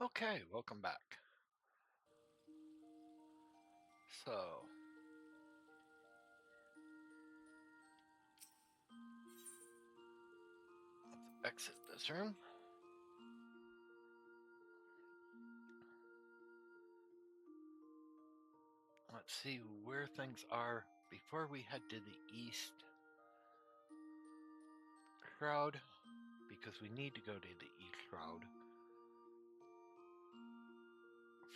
Okay, welcome back. So, let's exit this room. Let's see where things are before we head to the east shroud, because we need to go to the east shroud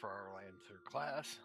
for our Lancer class.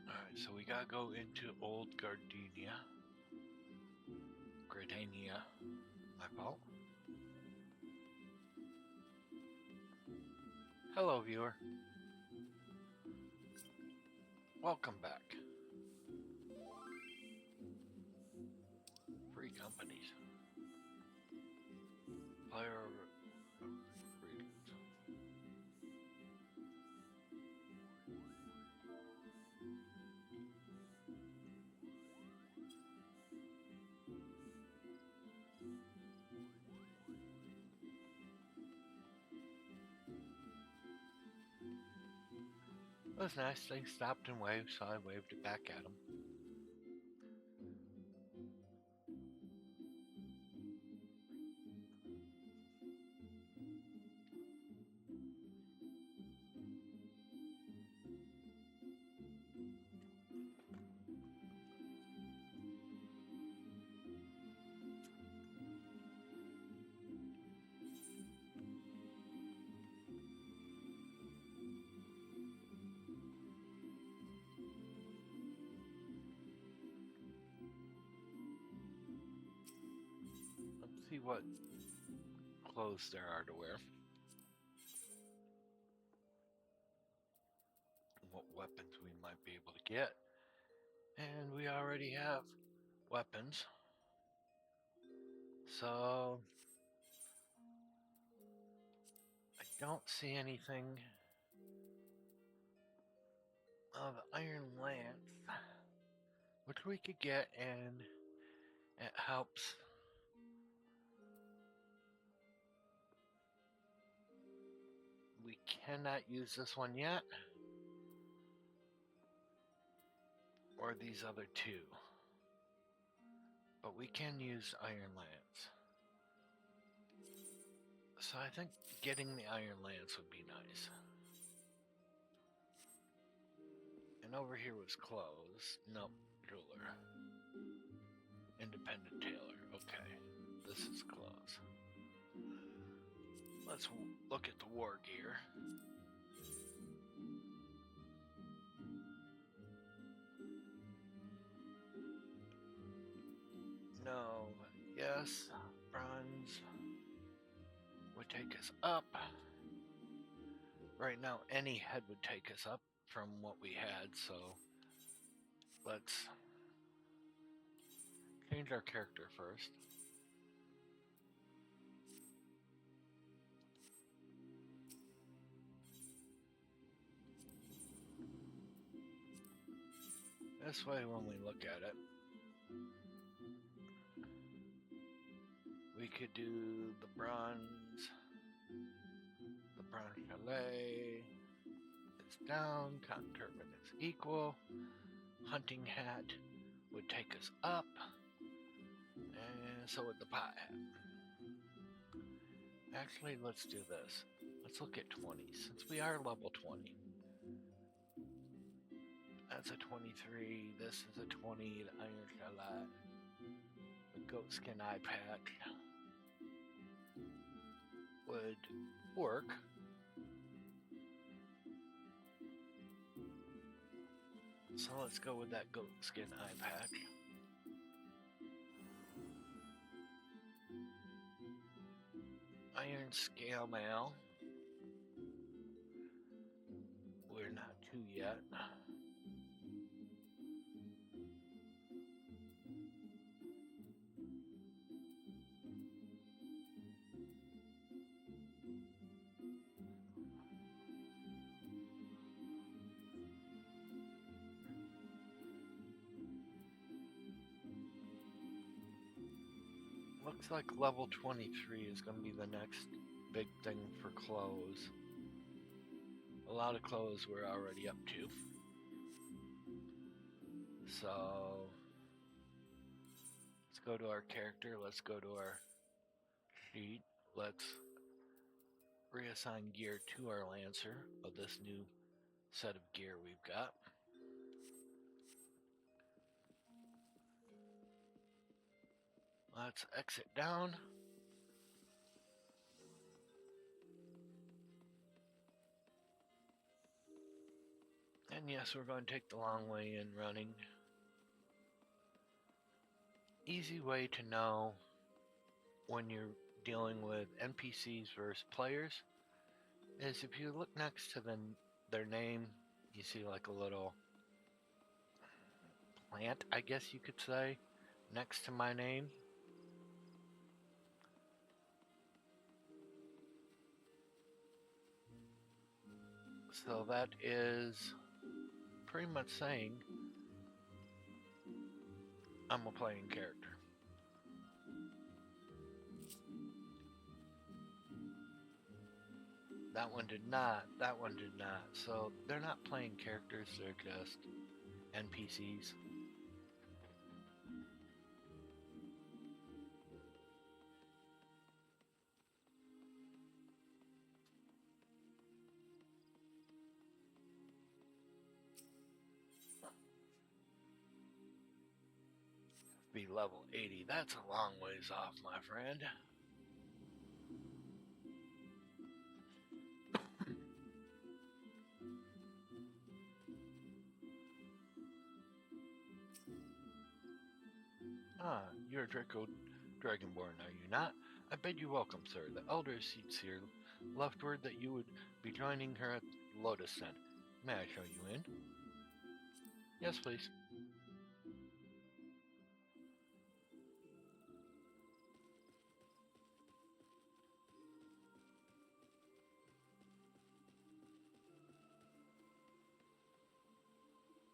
Alright, so we gotta go into Old Gardenia. My fault. Hello, viewer. Welcome back. Free companies. Player freedoms. It was nice. They stopped and waved, so I waved it back at them. Let's see what clothes there are to wear. What weapons we might be able to get. And we already have weapons. So I don't see anything of Iron Lance, which we could get, and it helps. We cannot use this one yet, or these other two, but we can use Iron Lance. So I think getting the Iron Lance would be nice. And over here was clothes. Nope, jeweler. Independent tailor. Okay, this is clothes. Let's look at the war gear. No, yes, bronze would take us up. Right now, any head would take us up from what we had, so let's change our character first. This way, when we look at it, we could do the bronze chalet is down, cotton turban is equal, hunting hat would take us up, and so would the pot hat. Actually, let's do this. Let's look at 20, since we are level 20. That's a 23, this is a 20, the iron chalet, the goatskin eye patch would work. So let's go with that goatskin eye patch. Iron Scale Mail. We're not to yet. Looks like level 23 is going to be the next big thing for clothes. A lot of clothes we're already up to. So let's go to our character. Let's go to our sheet. Let's reassign gear to our Lancer of this new set of gear we've got. Let's exit down. And yes, we're going to take the long way in running. Easy way to know when you're dealing with NPCs versus players is if you look next to their name, you see like a little plant, I guess you could say, next to my name. So that is pretty much saying I'm a playing character. That one did not. That one did not. So they're not playing characters, they're just NPCs. Be level 80. That's a long ways off, my friend. Ah, you're a Dragonborn, are you not? I bid you welcome, sir. The elder seats here left word that you would be joining her at Lotus Den. May I show you in? Yes, please.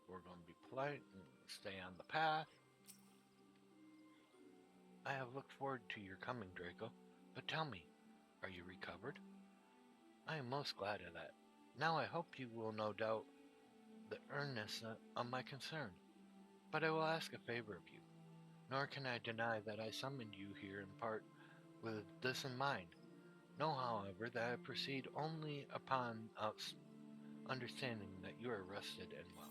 We're going to be polite and stay on the path. I have looked forward to your coming, Draco. But tell me, are you recovered? I am most glad of that. Now I hope you will no doubt the earnestness of my concern. But I will ask a favor of you. Nor can I deny that I summoned you here in part with this in mind. Know, however, that I proceed only upon understanding that you are rested and well.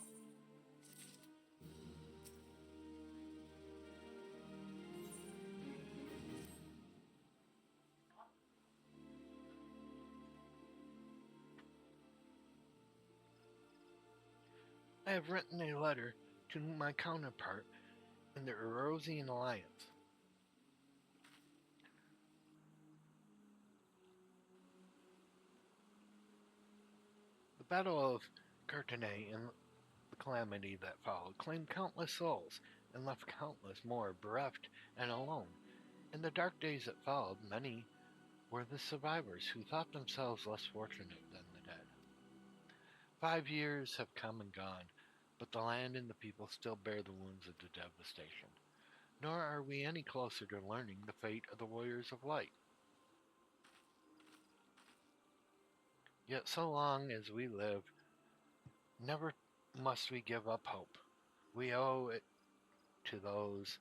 I have written a letter to my counterpart in the Erosian Alliance. The Battle of Cartagena and the calamity that followed claimed countless souls and left countless more bereft and alone. In the dark days that followed, many were the survivors who thought themselves less fortunate than the dead. 5 years have come and gone, but the land and the people still bear the wounds of the devastation. Nor are we any closer to learning the fate of the warriors of light. Yet so long as we live, never must we give up hope. We owe it to those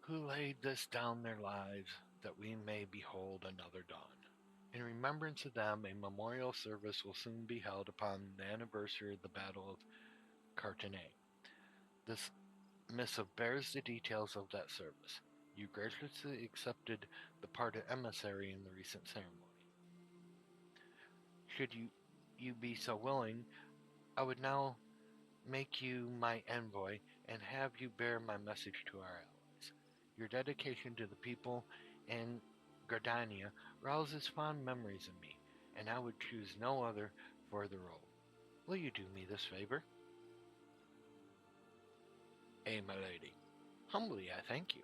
who laid this down their lives that we may behold another dawn. In remembrance of them, a memorial service will soon be held upon the anniversary of the Battle of Cartagena. This missive bears the details of that service. You graciously accepted the part of emissary in the recent ceremony. Should you be so willing, I would now make you my envoy and have you bear my message to our allies. Your dedication to the people and Gardania rouses fond memories in me, and I would choose no other for the role. Will you do me this favor? My lady. Humbly I thank you.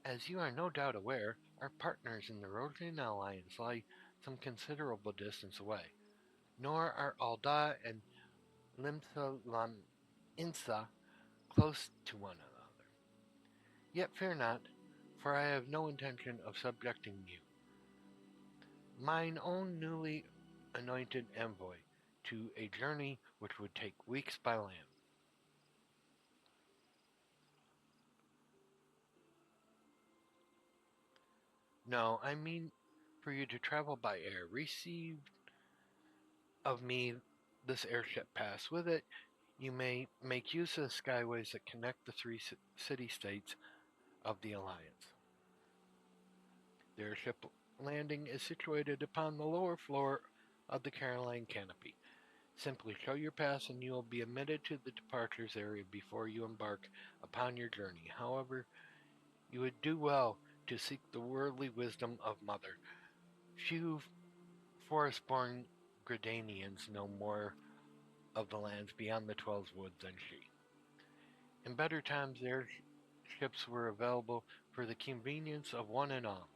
As you are no doubt aware, our partners in the Rodian Alliance lie some considerable distance away, nor are Alda and Limsa Lam Insa close to one another. Yet fear not, for I have no intention of subjecting you, mine own newly anointed envoy, to a journey which would take weeks by land. No, I mean for you to travel by air. Receive of me this airship pass. With it, you may make use of the skyways that connect the three city states of the Alliance. The airship landing is situated upon the lower floor of the Caroline canopy. Simply show your pass and you will be admitted to the departures area before you embark upon your journey. However, you would do well to seek the worldly wisdom of Mother. Few forest-born Gradanians know more of the lands beyond the Twelve Woods than she. In better times, airships were available for the convenience of one and all.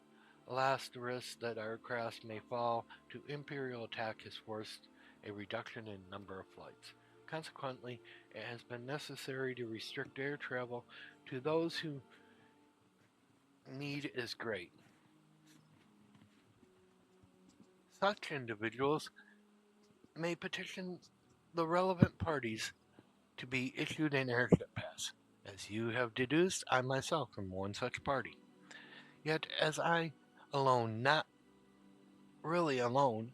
Alas, the risk that our craft may fall to Imperial attack has forced a reduction in number of flights. Consequently, it has been necessary to restrict air travel to those whose need is great. Such individuals may petition the relevant parties to be issued an airship pass. As you have deduced, I myself am one such party. Yet, as I alone, not really alone,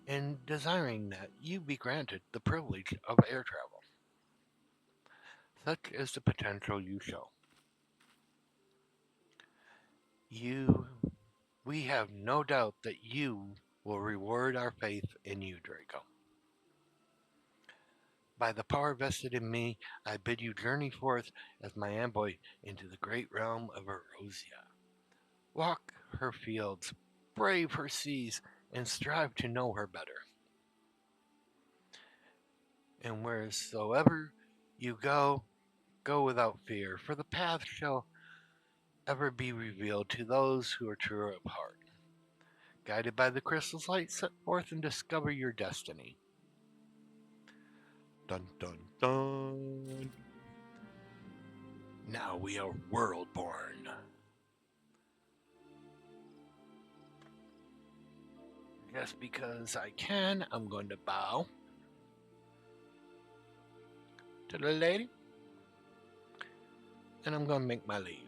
in desiring that you be granted the privilege of air travel. Such is the potential you show. You, we have no doubt that you will reward our faith in you, Draco. By the power vested in me, I bid you journey forth as my envoy into the great realm of Erosia. Walk her fields, brave her seas, and strive to know her better. And wheresoever you go, go without fear, for the path shall ever be revealed to those who are true of heart. Guided by the crystal's light, set forth and discover your destiny. Dun dun dun. Now we are world-born. Just because I can, I'm going to bow to the lady, and I'm going to make my leave.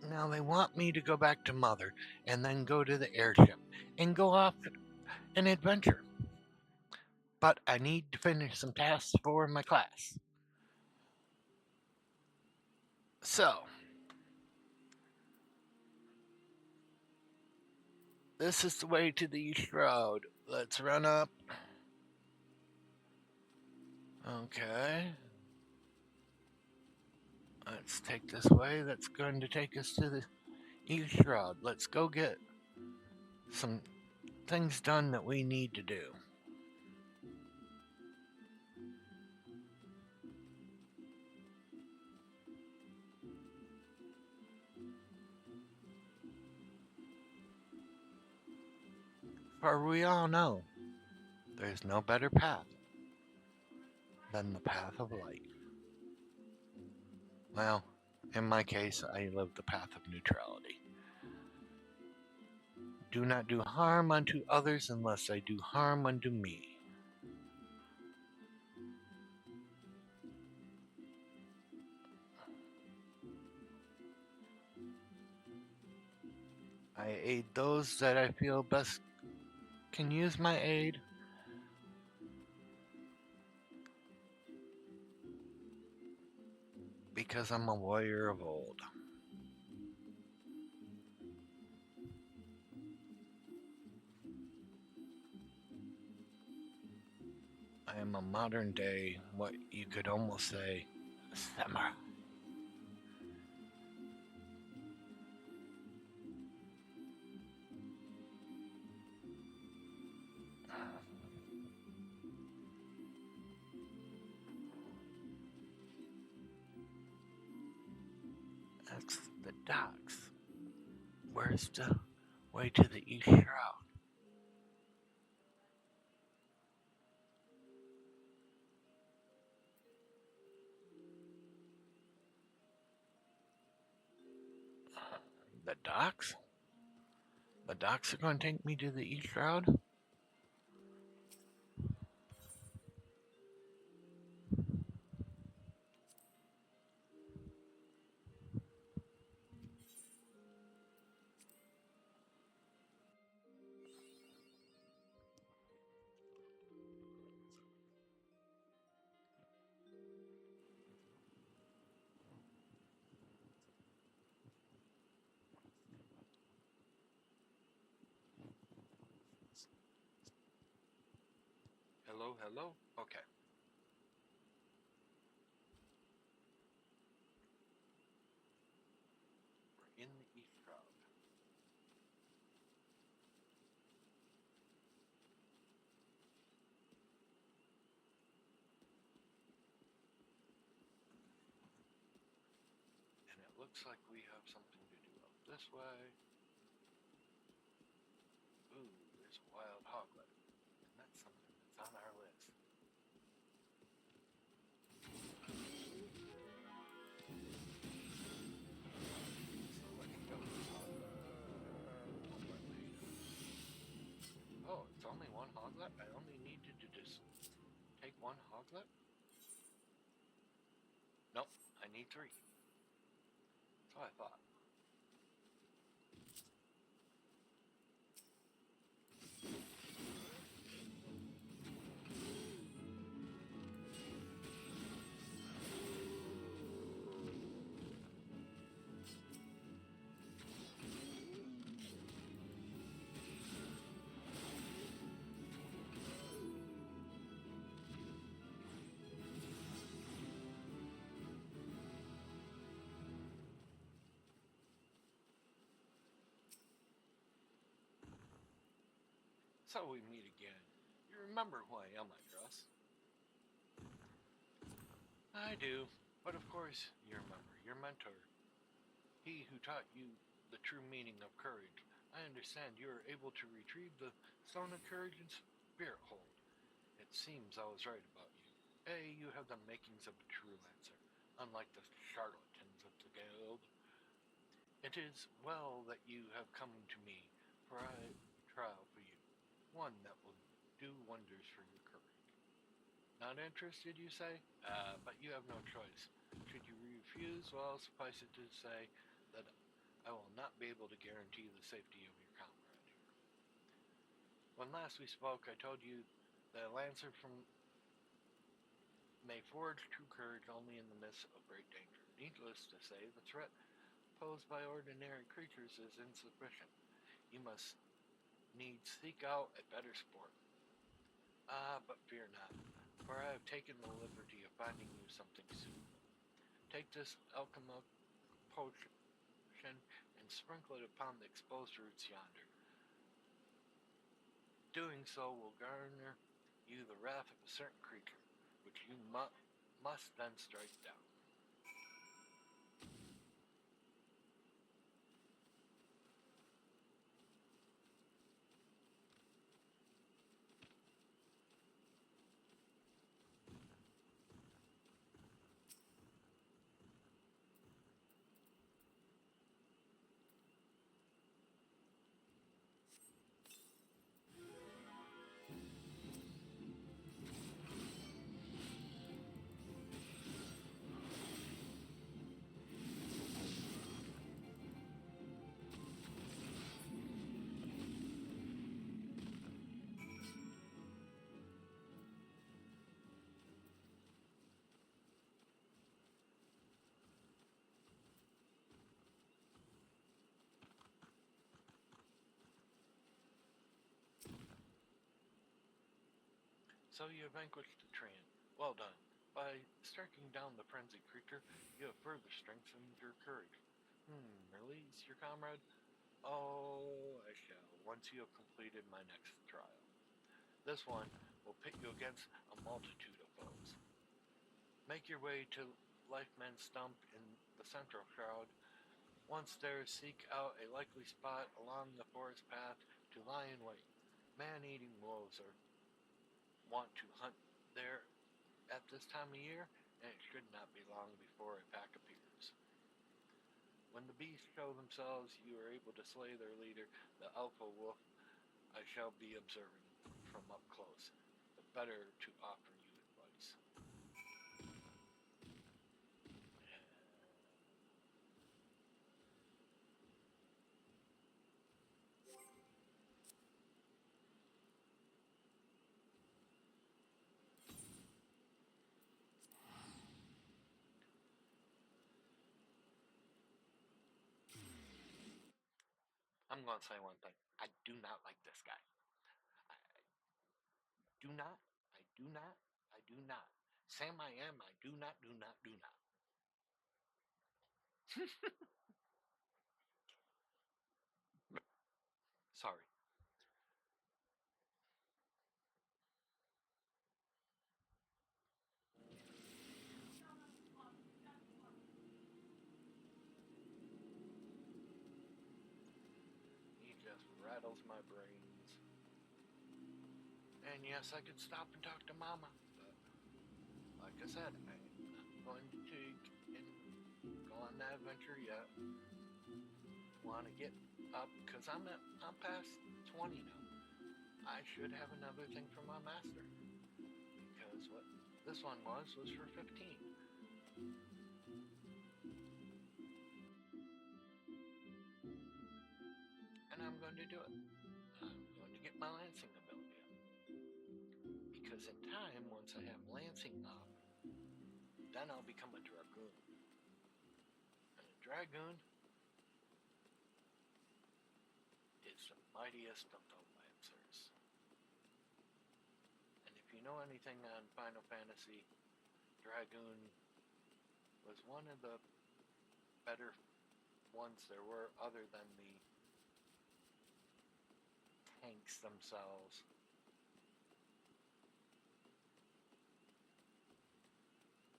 Now they want me to go back to Mother and then go to the airship and go off an adventure. But I need to finish some tasks for my class. So, this is the way to the East Road. Let's run up. Okay. Let's take this way. That's going to take us to the East Road. Let's go get some things done that we need to do. For we all know there's no better path than the path of light. Well, in my case, I live the path of neutrality. Do not do harm unto others unless they do harm unto me. I aid those that I feel best can use my aid. Because I'm a warrior of old. I am a modern day, what you could almost say, samurai. That's the docks. Where's the way to the east shroud? The docks? The docks are going to take me to the east shroud? Hello, hello? Okay. We're in the east shroud. And it looks like we have something to do up this way. Ooh, there's a wild hoglet. And that's something that's on our list. So let's kill this hoglet. Oh, it's only one hoglet? I only needed to just take one hoglet? Nope, I need three. So I thought. So we meet again. You remember who I am, I trust. I do. But of course, you remember your mentor. He who taught you the true meaning of courage. I understand you are able to retrieve the Stone of Courage and Spirit Hold. It seems I was right about you. A, you have the makings of a true lancer, unlike the charlatans of the guild. It is well that you have come to me, for I have a trial for you, one that will do wonders for your courage. Not interested, you say? But you have no choice. Should you refuse, well, suffice it to say that I will not be able to guarantee the safety of your comrade here. When last we spoke, I told you that a lancer from may forge true courage only in the midst of great danger. Needless to say, the threat posed by ordinary creatures is insufficient. You must needs seek out a better sport. But fear not, for I have taken the liberty of finding you something suitable. Take this alchemical potion and sprinkle it upon the exposed roots yonder. Doing so will garner you the wrath of a certain creature, which you must then strike down. So you vanquished the Treant. Well done. By striking down the frenzied creature, you have further strengthened your courage. Release your comrade? Oh, I shall, once you have completed my next trial. This one will pit you against a multitude of foes. Make your way to Lifeman's Stump in the central shroud. Once there, seek out a likely spot along the forest path to lie in wait. Man-eating wolves are want to hunt there at this time of year, and it should not be long before a pack appears. When the beasts show themselves, you are able to slay their leader, the alpha wolf. I shall be observing from up close, but better to offer you advice. I'm going to say one thing. I do not like this guy. I do not. I do not. I do not. Sam, I am. I do not. Do not. Do not. Sorry. He just rattles my brains. And yes, I could stop and talk to Mama, but like I said, I'm not going to take and go on that adventure yet. Want to get up because I'm past 20 now. I should have another thing for my master because what this one was for 15. And I'm going to do it. I'm going to get my lancing ability up. Because in time, once I have lancing up, then I'll become a dragoon. And a dragoon is the mightiest of the lancers. And if you know anything on Final Fantasy, Dragoon was one of the better ones there were other than the tanks themselves.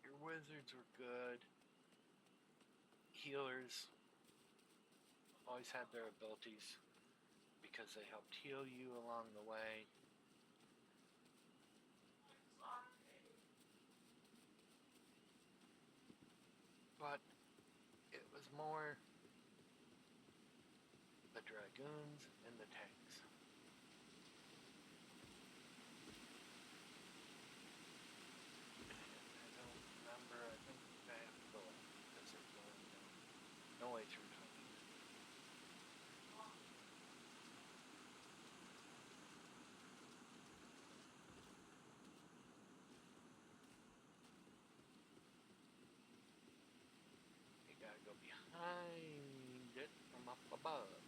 Your wizards were good. Healers always had their abilities because they helped heal you along the way. But it was more the dragoons and the tanks. I don't remember. I think I have to go up because there's no way through time. You gotta go behind it from up above.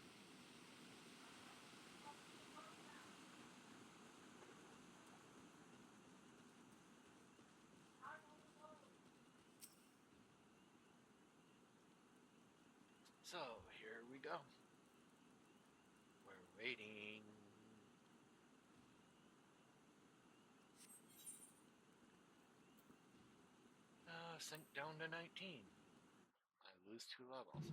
So here we go. We're waiting. Sink down to 19. I lose 2 levels.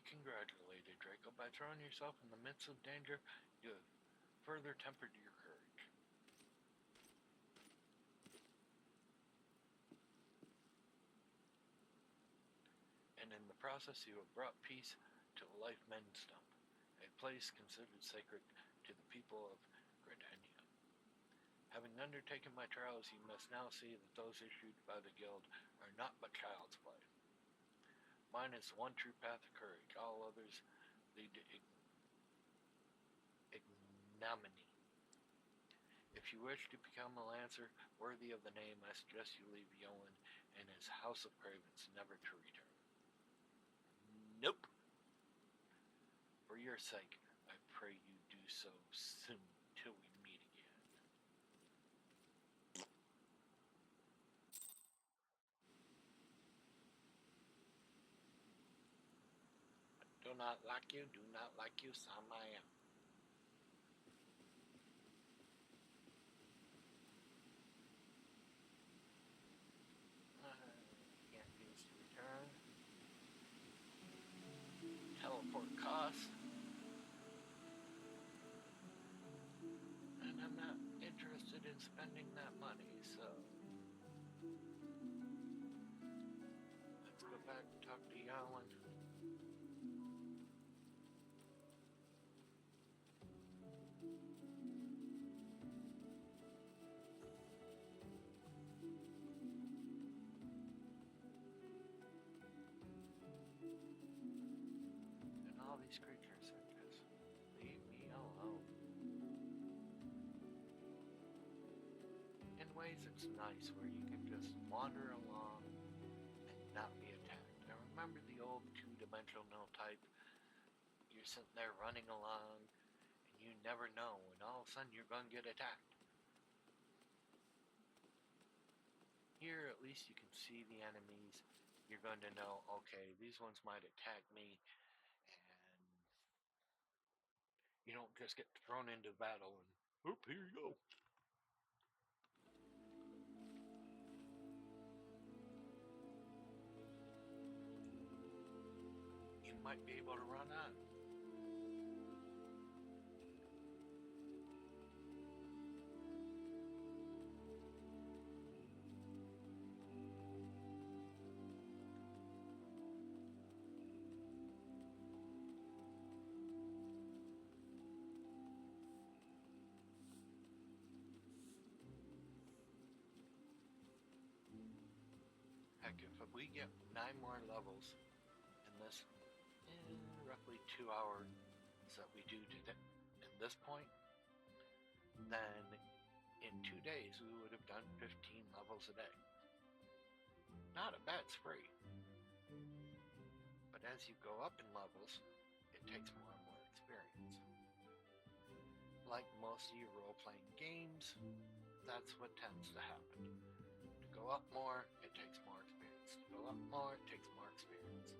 congratulated, Draco. By throwing yourself in the midst of danger, you have further tempered your courage. And in the process, you have brought peace to the Life Men Stump, a place considered sacred to the people of Gridania. Having undertaken my trials, you must now see that those issued by the guild are not but child's play. Mine is the one true path of courage. All others lead to ignominy. If you wish to become a lancer worthy of the name, I suggest you leave Yolen and his House of Cravens, never to return. Nope. For your sake, I pray you do so soon till we meet again. Do not like you, Samaya. Can't use to return. Teleport cost. And I'm not interested in spending that money, so let's go back and talk to Yolen. And all these creatures are just leave me alone. In ways it's nice where you can just wander along and not be attacked. I remember the old two-dimensional type. You're sitting there running along and you never know when all of a sudden you're going to get attacked. Here at least you can see the enemies. You're going to know, okay, these ones might attack me, and you don't just get thrown into battle and, oop, here you go. You might be able to run on. Heck, if we get 9 more levels in this roughly 2 hours that we do today, at this point, then in 2 days we would have done 15 levels a day. Not a bad spree. But as you go up in levels, it takes more and more experience. Like most of your role-playing games, that's what tends to happen. To go up more, it takes more experience. To go up more, it takes more experience.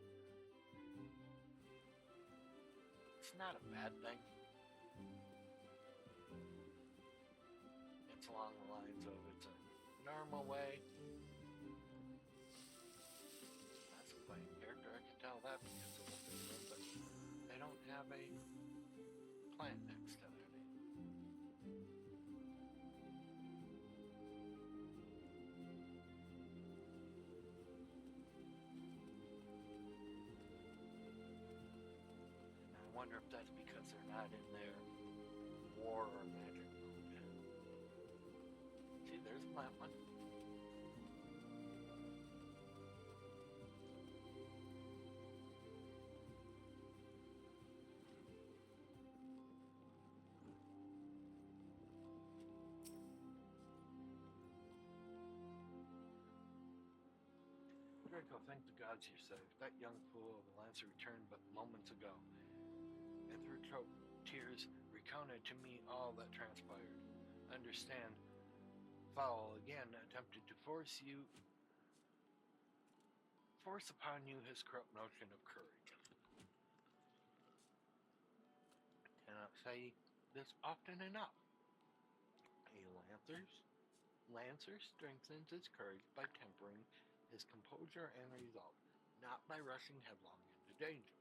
It's not a bad thing. It's along the lines of it's a normal way. That's a playing character, I can tell that because of what they're doing, but they don't have a plant next to their name. I wonder if that's because they're not in their war or magic mode. See, there's a plant one. Draco, thank the gods you're saved. That young fool of a lancer returned but moments ago, and through choked tears recounted to me all that transpired. Understand, Foul again attempted to force upon you his corrupt notion of courage. I cannot say this often enough. A lancer strengthens his courage by tempering his composure and resolve, not by rushing headlong into danger.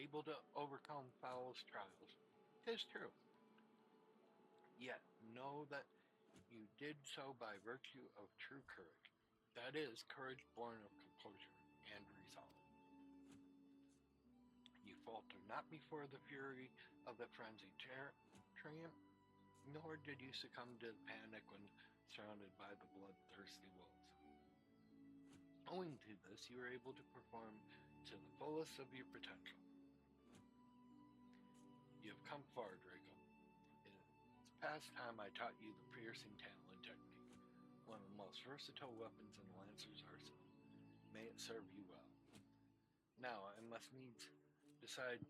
able to overcome Fowl's trials. 'Tis true. Yet know that you did so by virtue of true courage. That is, courage born of composure and resolve. You faltered not before the fury of the frenzied tramp, nor did you succumb to panic when surrounded by the bloodthirsty wolves. Owing to this, you were able to perform to the fullest of your potential. You have come far, Draco. It's past time I taught you the piercing talon technique, one of the most versatile weapons in the Lancer's arsenal. May it serve you well. Now, I must needs decide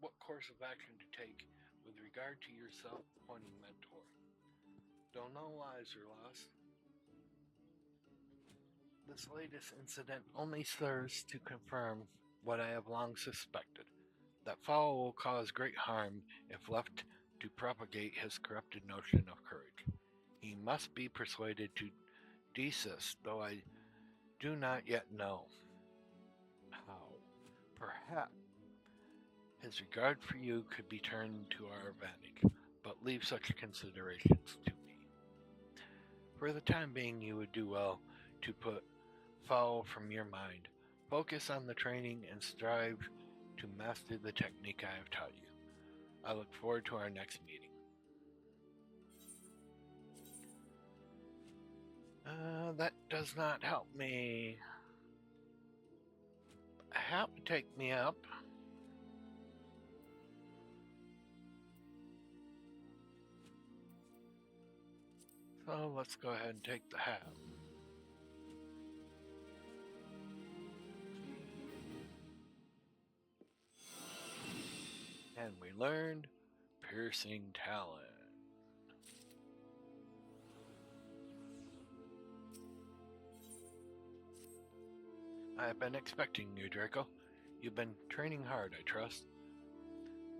what course of action to take with regard to your self-appointed mentor. Though no lives are lost, this latest incident only serves to confirm what I have long suspected, that Fowl will cause great harm if left to propagate his corrupted notion of courage. He must be persuaded to desist, though I do not yet know how. Perhaps his regard for you could be turned to our advantage, but leave such considerations to me. For the time being, you would do well to put Fowl from your mind. Focus on the training and strive to master the technique I have taught you. I look forward to our next meeting. That does not help me. Help take me up. So let's go ahead and take the hat. And we learned piercing talon. I have been expecting you, Draco. You've been training hard, I trust.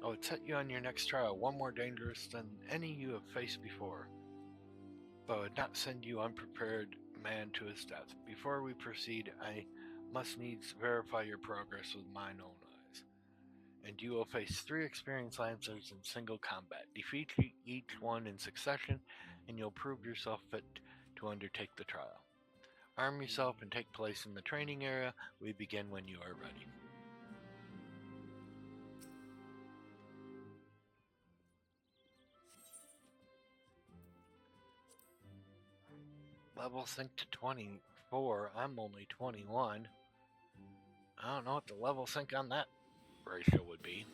I would set you on your next trial one more dangerous than any you have faced before, but I would not send you unprepared man to his death. Before we proceed, I must needs verify your progress with mine own eyes. And you will face 3 experienced Lancers in single combat. Defeat each one in succession, and you'll prove yourself fit to undertake the trial. Arm yourself and take place in the training area. We begin when you are ready. Level sync to 24. I'm only 21. I don't know what the level sync on that ratio would be.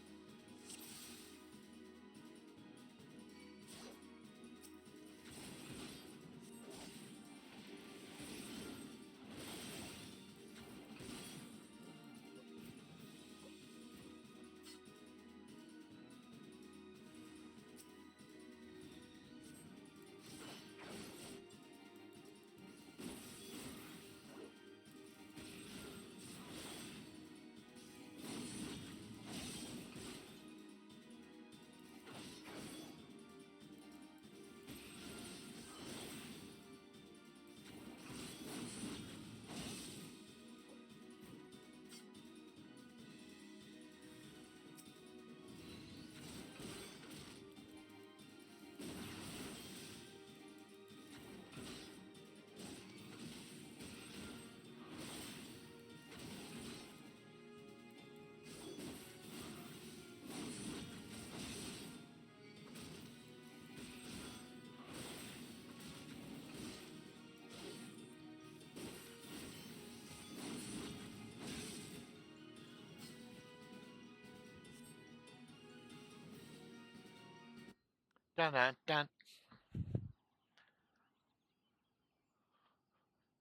Dun dun dun.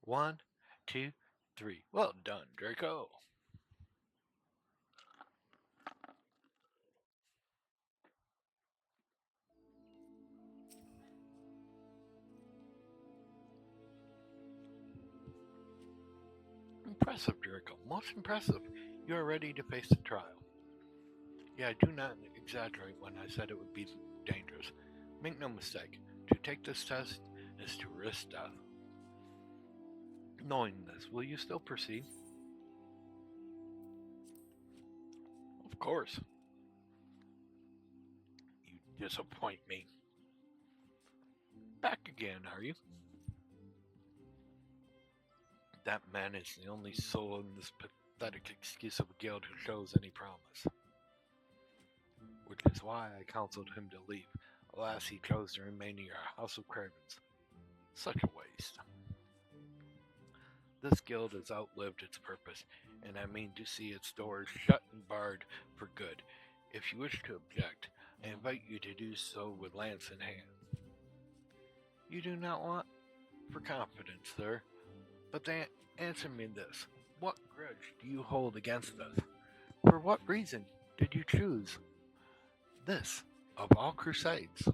1, 2, 3. Well done, Draco. Impressive, Draco. Most impressive. You are ready to face the trial. Yeah, I do not exaggerate when I said it would be dangerous. Make no mistake, to take this test is to risk death. Knowing this, will you still proceed? Of course. You disappoint me. Back again, are you? That man is the only soul in this pathetic excuse of a guild who shows any promise. Which is why I counseled him to leave. Alas, he chose to remain in your House of Cravens. Such a waste. This guild has outlived its purpose, and I mean to see its doors shut and barred for good. If you wish to object, I invite you to do so with lance in hand. You do not want for confidence, sir, but then answer me this. What grudge do you hold against us? For what reason did you choose this of all crusades?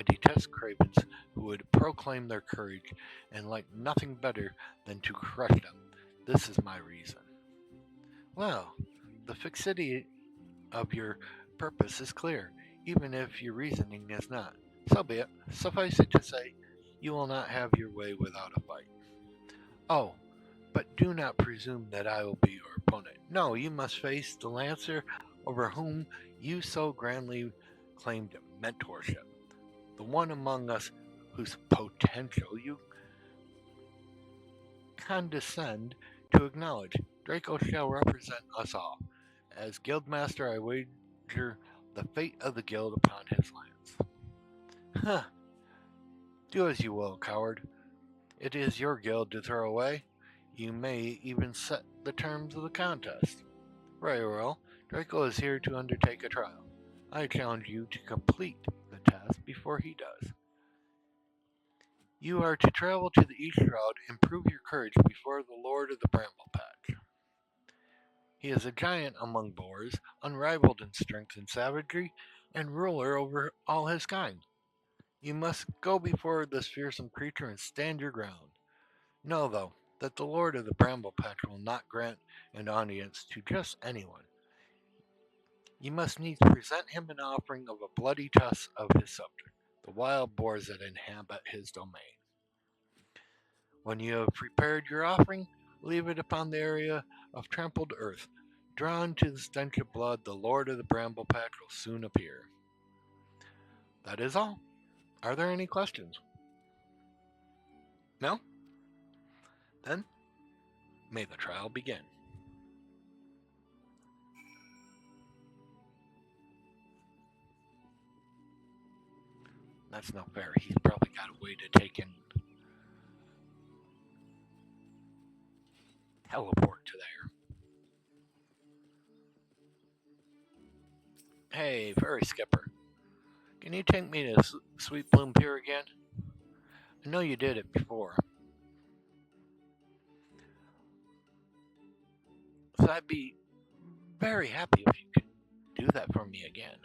I detest cravens who would proclaim their courage and like nothing better than to crush them. This is my reason. Well, the fixity of your purpose is clear, even if your reasoning is not. So be it. Suffice it to say, you will not have your way without a fight. Oh, but do not presume that I will be your opponent. No, you must face the Lancer over whom you so grandly claimed mentorship. The one among us whose potential you condescend to acknowledge. Draco shall represent us all. As Guildmaster, I wager the fate of the guild upon his lance. Huh. Do as you will, coward. It is your guild to throw away. You may even set the terms of the contest. Very well. Draco is here to undertake a trial. I challenge you to complete the task before he does. You are to travel to the East Shroud and prove your courage before the Lord of the Bramble Patch. He is a giant among boars, unrivaled in strength and savagery, and ruler over all his kind. You must go before this fearsome creature and stand your ground. Know, though, that the Lord of the Bramble Patch will not grant an audience to just anyone. You must needs present him an offering of a bloody tusk of his subject, the wild boars that inhabit his domain. When you have prepared your offering, leave it upon the area of trampled earth. Drawn to the stench of blood, the Lord of the Bramble Patch will soon appear. That is all. Are there any questions? No? Then, may the trial begin. That's not fair. He's probably got a way to take and teleport to there. Hey, Fairy Skipper. Can you take me to Sweet Bloom Pier again? I know you did it before. So I'd be very happy if you could do that for me again.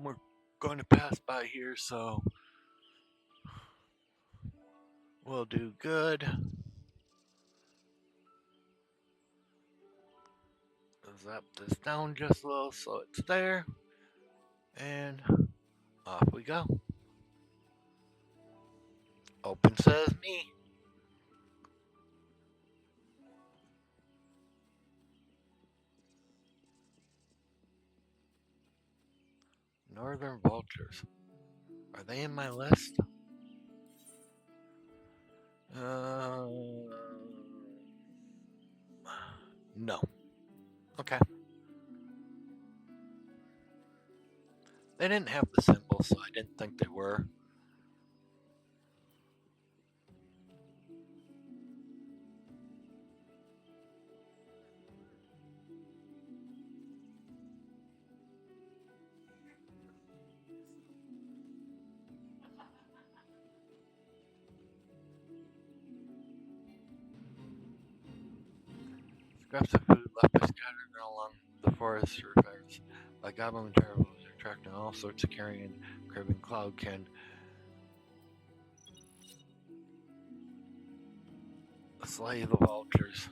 We're going to pass by here, so we'll do good. Zap this down just a little so it's there. And off we go. Open sesame. Northern vultures. Are they in my list? No. Okay. They didn't have the symbol, so I didn't think they were. Scraps of food left by scattered along the forest rivers by goblin travelers attracting all sorts of carrion craving cloud can slay the vultures.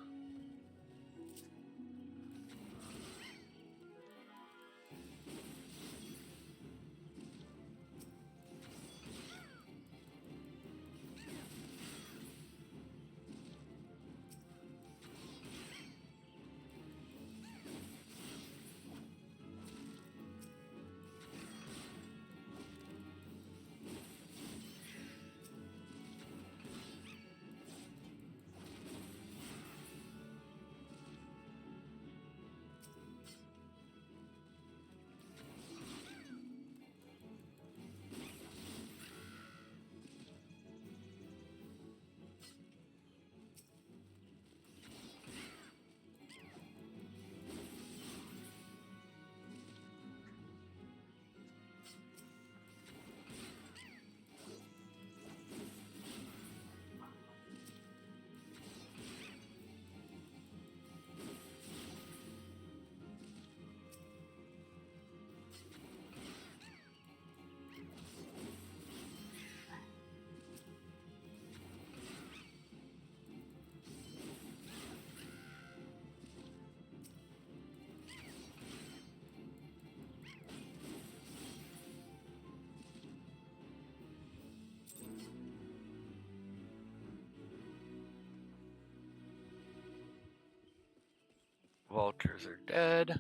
vultures are dead.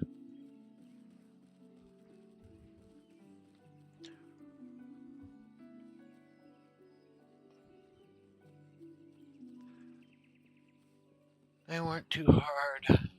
They weren't too hard.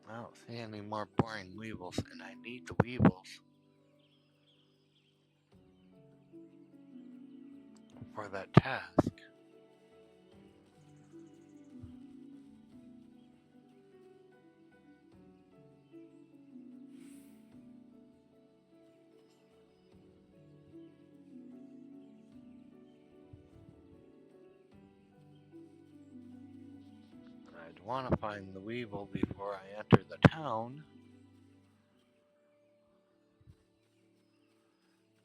I don't see any more boring weevils, and I need the weevils for that task. I'd want to find the weevil before I enter the town.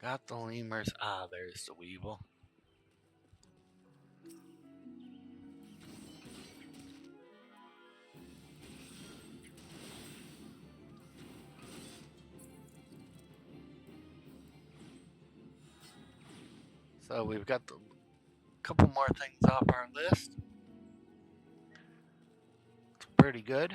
Got the lemurs. Ah, there's the weevil. So we've got a couple more things off our list. It's pretty good.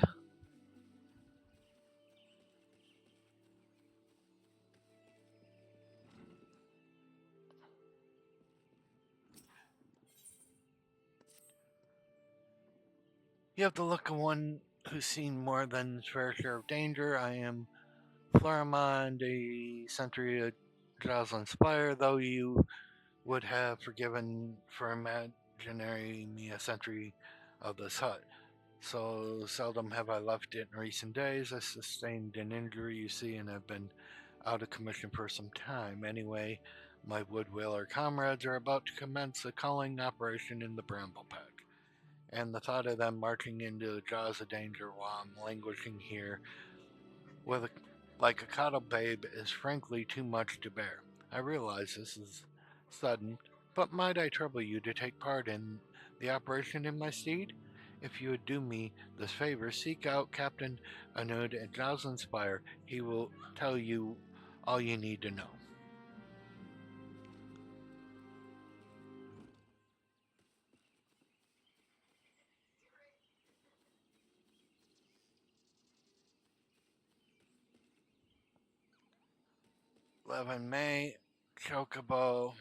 You have the look of one who's seen more than his fair share of danger. I am Florimond, a sentry of Jocelyn Spire, though you would have forgiven for imaginary me a sentry of this hut. So seldom have I left it in recent days. I sustained an injury, you see, and have been out of commission for some time. Anyway, my Woodwiller comrades are about to commence a culling operation in the Bramble Pack, and the thought of them marching into the jaws of danger while I'm languishing here with like a coddle babe is frankly too much to bear. I realize this is sudden, but might I trouble you to take part in the operation in my stead? If you would do me this favor, seek out Captain Anud at Jocelyn Spire. He will tell you all you need to know. Eleven May, Chocobo.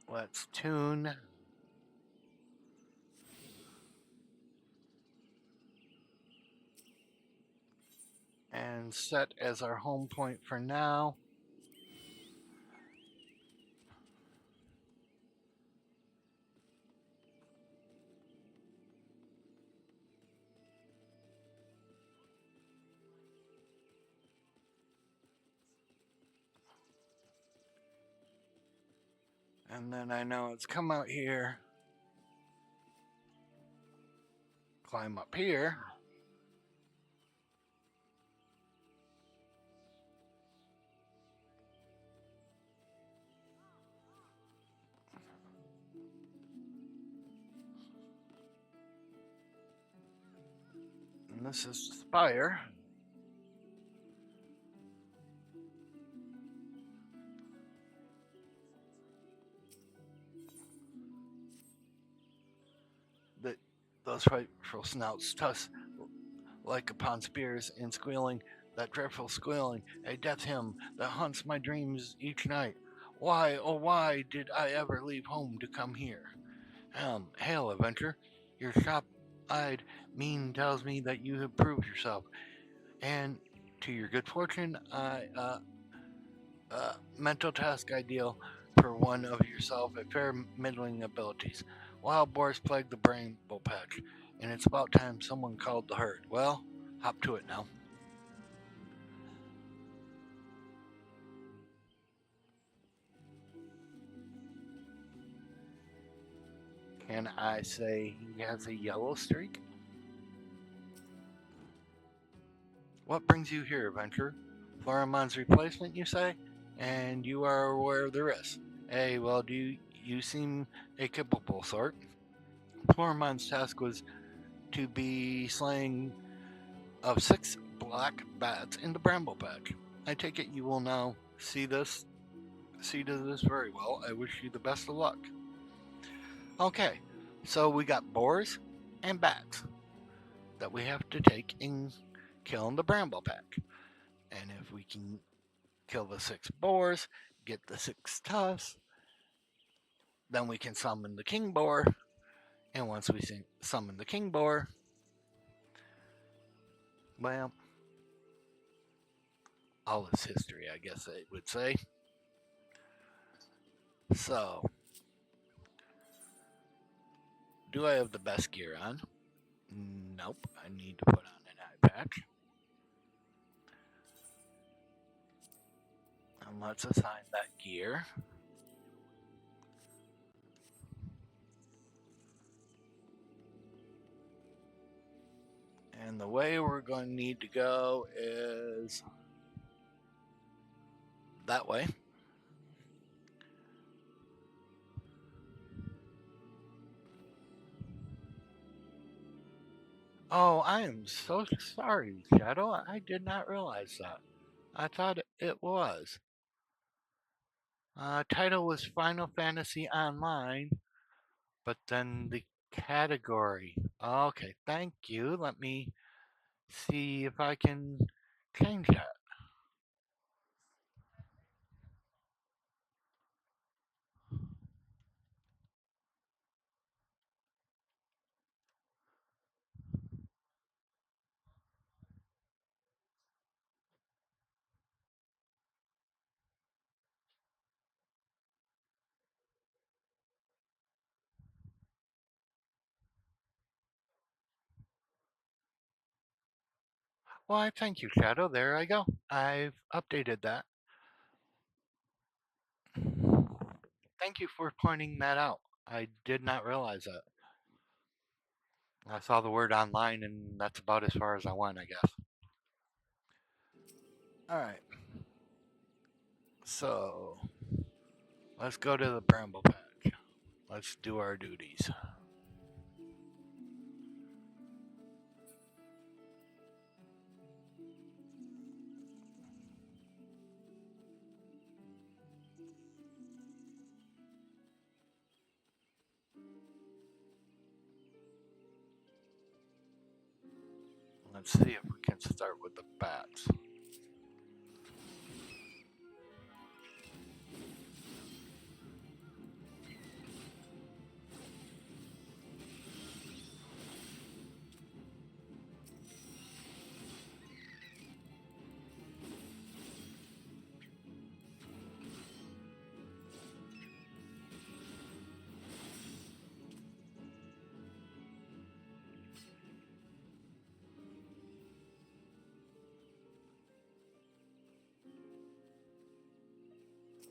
Let's tune. And set as our home point for now. And then I know it's come out here, climb up here. And this is Spire. those frightful snouts toss like upon spears, and squealing, that dreadful squealing, a death hymn that haunts my dreams each night. Why, oh why, did I ever leave home to come here? Hail, adventure! Your sharp-eyed mien tells me that you have proved yourself, and to your good fortune, mental task ideal for one of yourself a fair middling abilities. Wild boars plague the bramble patch, and it's about time someone called the herd. Well, hop to it now. Can I say he has a yellow streak? What brings you here, adventurer? Floramon's replacement, you say? And you are aware of the risk. Well, you seem a capable sort. Floramon's task was to be slaying of 6 black bats in the bramble patch. I take it you will now see to this very well. I wish you the best of luck. Okay, so we got boars and bats that we have to take and kill in the bramble patch. And if we can kill the 6 boars, get the 6 tufts, then we can summon the king boar. And once we summon the king boar, well, all is history, I guess I would say. So, do I have the best gear on? Nope, I need to put on an eye patch. And let's assign that gear. And the way we're going to need to go is that way. Oh, I am so sorry, Shadow. I did not realize that. I thought it was. Title was Final Fantasy Online, but then the category. Okay, thank you. Let me see if I can change that. Why, thank you, Shadow. There I go. I've updated that. Thank you for pointing that out. I did not realize that. I saw the word online, and that's about as far as I went, I guess. All right. So let's go to the bramble patch. Let's do our duties. Let's see if we can start with the bats.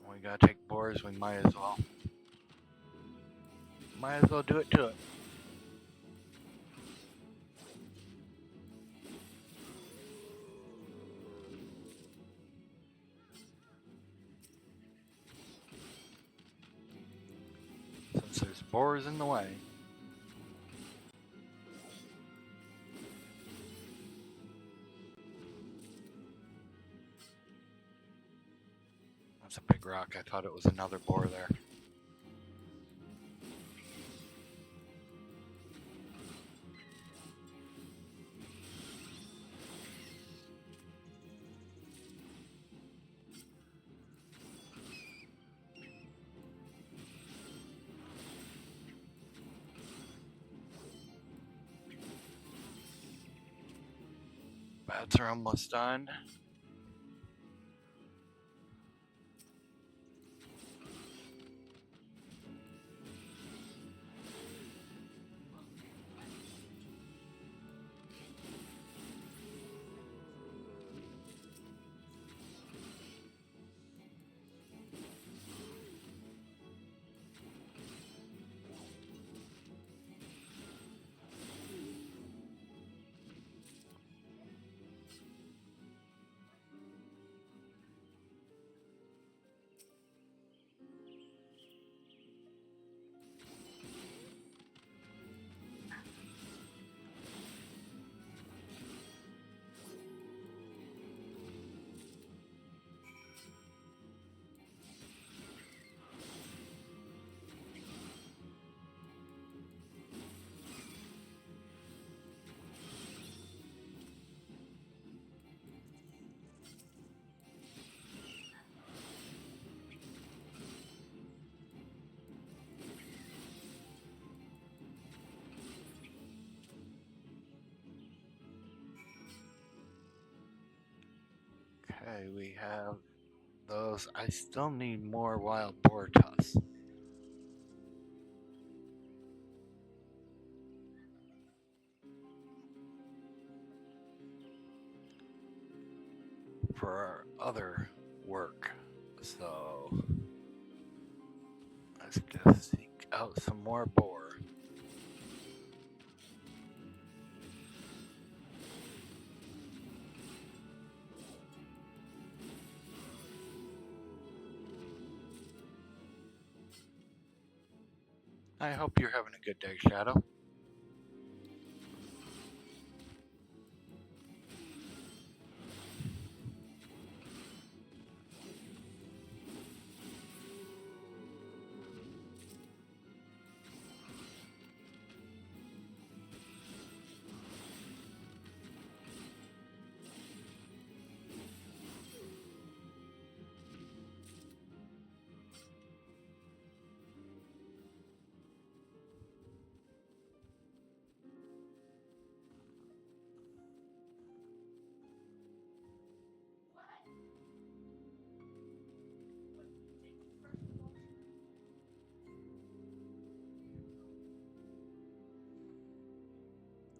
We gotta take boars. We might as well. Might as well do it to it. Since there's boars in the way. That's a big rock. I thought it was another boar there. Bats are almost done. Okay, we have those. I still need more wild boar tusks. For our other work. So let's just seek out some more boar. I hope you're having a good day, Shadow.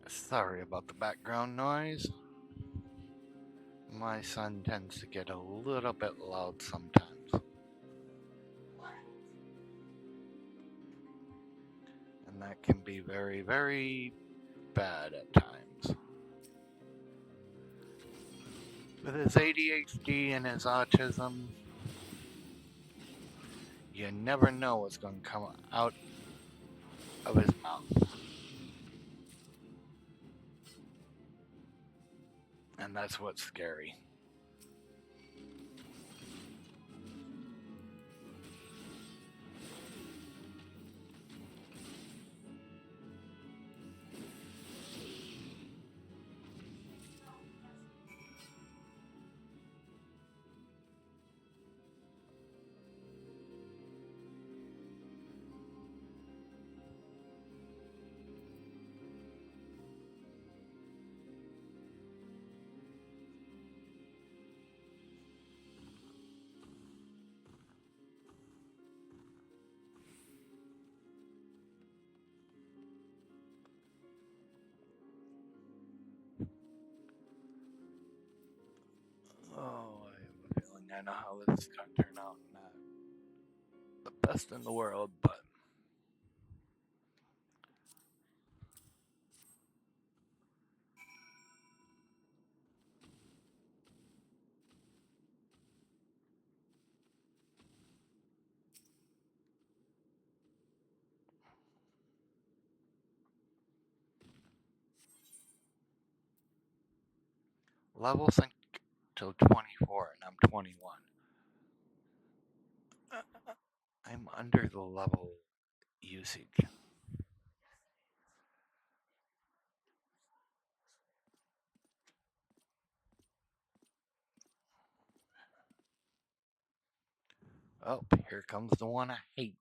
Sorry about the background noise. My son tends to get a little bit loud sometimes. And that can be very, very bad at times. With his ADHD and his autism, you never know what's going to come out of his mouth. And that's what's scary. Oh, I have a feeling I know how this is going to turn out. Not the best in the world, but level sync till 24 and I'm 21. I'm under the level usage. Oh, here comes the one I hate.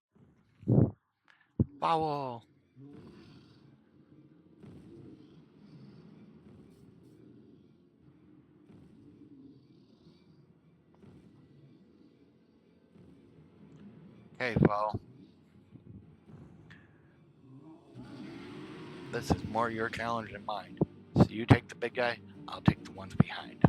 Foul! Okay, well, this is more your challenge than mine. So you take the big guy, I'll take the ones behind.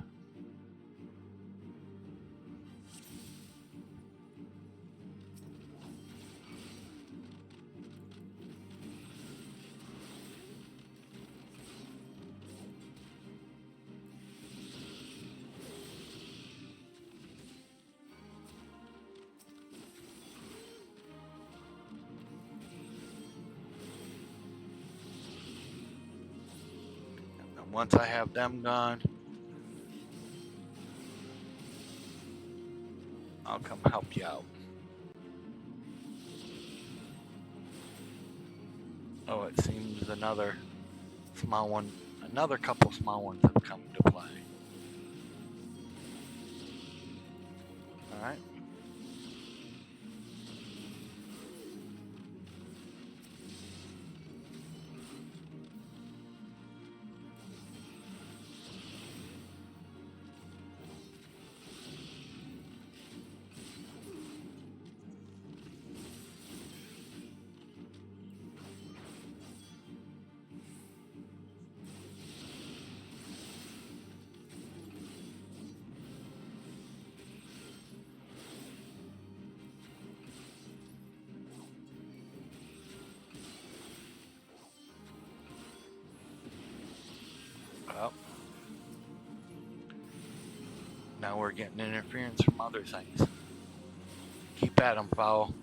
And once I have them gone, I'll come help you out. Oh, it seems another couple small ones have come to play. Alright. Well, now we're getting interference from other things. Keep at them, foul.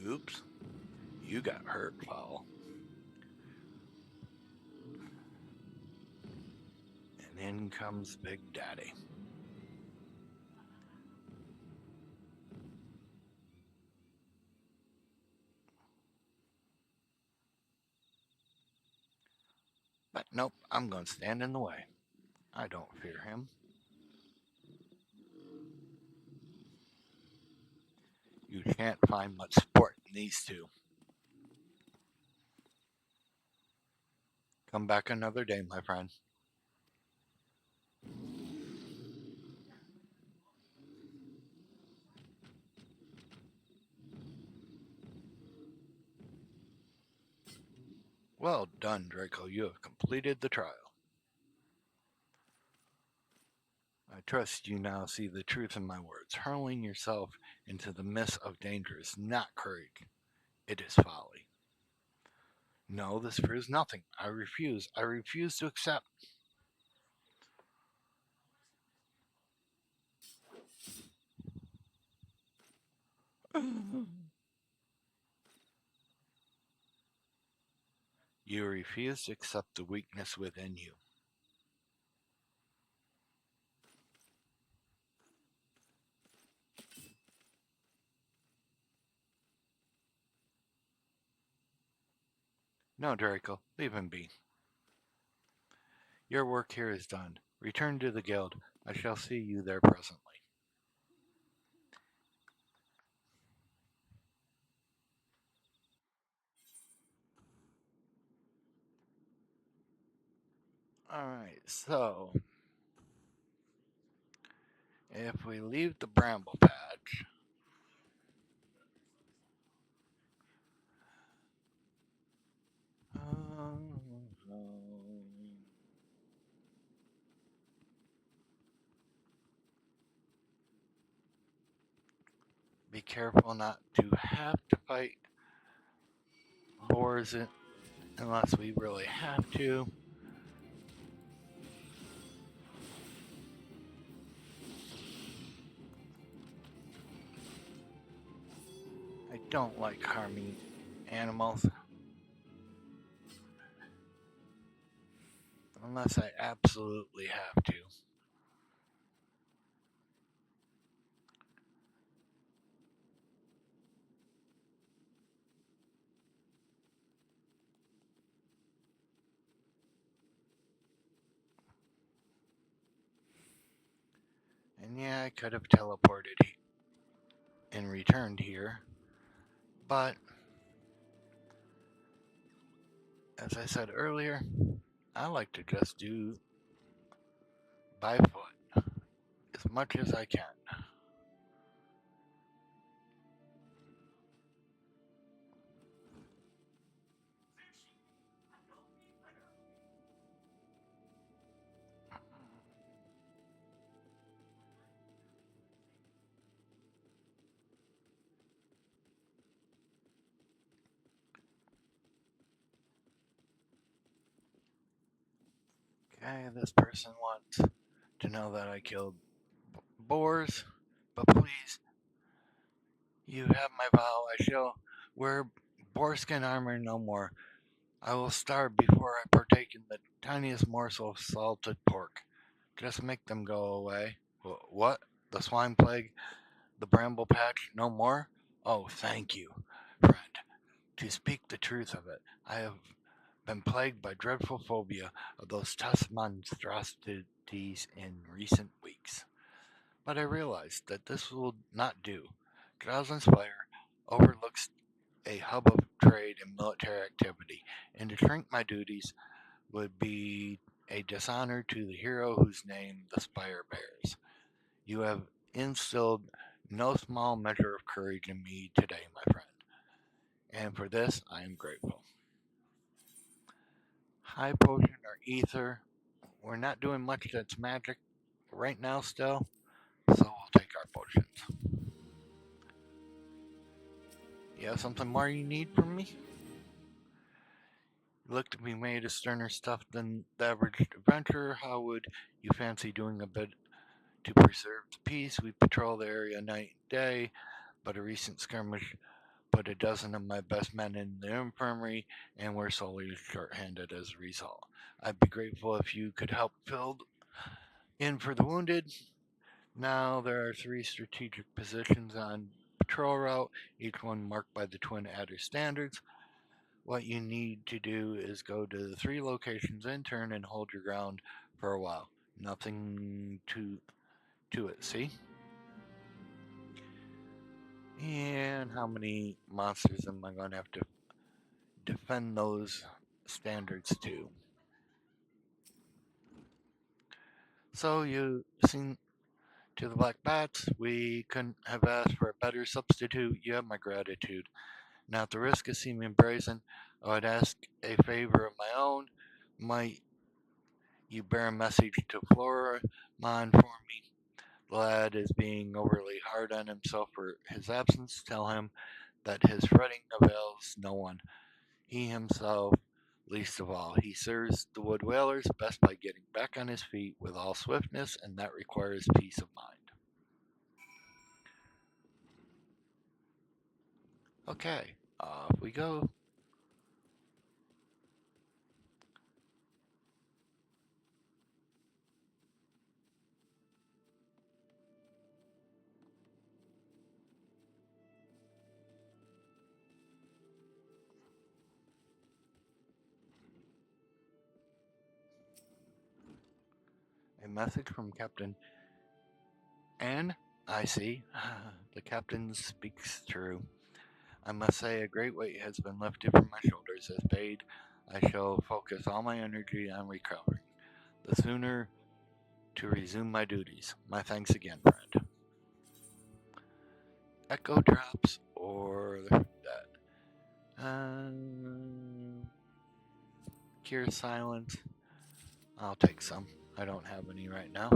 Oops. You got hurt, foul. And in comes Big Daddy. But nope, I'm going to stand in the way. I don't fear him. You can't find much sport in these two. Come back another day, my friend. Well done, Draco. You have completed the trial. I trust you now see the truth in my words. Hurling yourself into the mist of danger is not courage, it is folly. No, this proves nothing. I refuse. I refuse to accept. You refuse to accept the weakness within you. No, Draco, leave him be. Your work here is done. Return to the guild. I shall see you there presently. Alright, so if we leave the bramble patch, be careful not to have to fight boars unless we really have to. I don't like harming animals unless I absolutely have to. I could have teleported and returned here, but as I said earlier, I like to just do by foot as much as I can. Okay, this person wants to know that I killed boars, but please, you have my vow. I shall wear boarskin armor no more. I will starve before I partake in the tiniest morsel of salted pork. Just make them go away. What? The swine plague? The bramble patch? No more? Oh, thank you, friend. To speak the truth of it, I have been plagued by dreadful phobia of those tusk monstrosities in recent weeks. But I realized that this will not do. Drowson's Fire overlooks a hub of trade and military activity, and to shrink my duties would be a dishonor to the hero whose name the spire bears. You have instilled no small measure of courage in me today, my friend, and for this I am grateful. High potion or ether, we're not doing much that's magic right now still, so we'll take our potions. You have something more you need from me? You look to be made of sterner stuff than the average adventurer. How would you fancy doing a bit to preserve the peace? We patrol the area night and day, but a recent skirmish put a dozen of my best men in the infirmary, and we're solely short-handed as a result. I'd be grateful if you could help fill in for the wounded. Now there are 3 strategic positions on patrol route, each one marked by the twin adder standards. What you need to do is go to the 3 locations in turn and hold your ground for a while. Nothing to it, see? And how many monsters am I going to have to defend those standards to? So you seen to the black bats, we couldn't have asked for a better substitute. You have my gratitude. Now, at the risk of seeming brazen, I would ask a favor of my own. Might you bear a message to Floramon for me? The lad is being overly hard on himself for his absence. Tell him that his fretting avails no one. He himself, least of all. He serves the wood whalers best by getting back on his feet with all swiftness, and that requires peace of mind. Okay, off we go. A message from Captain N. I see. The captain speaks true. I must say a great weight has been lifted from my shoulders. As paid, I shall focus all my energy on recovering. The sooner to resume my duties. My thanks again, friend. Echo drops or that. Cure silence. I'll take some. I don't have any right now.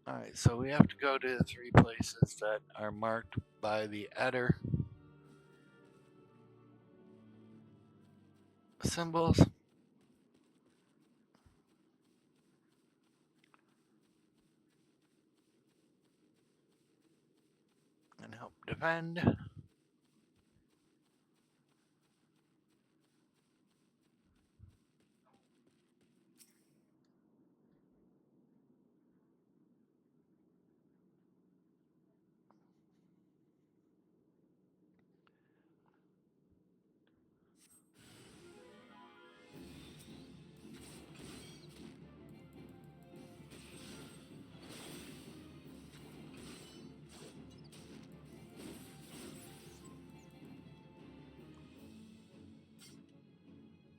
Alright, so we have to go to the 3 places that are marked by the adder symbols. And help defend.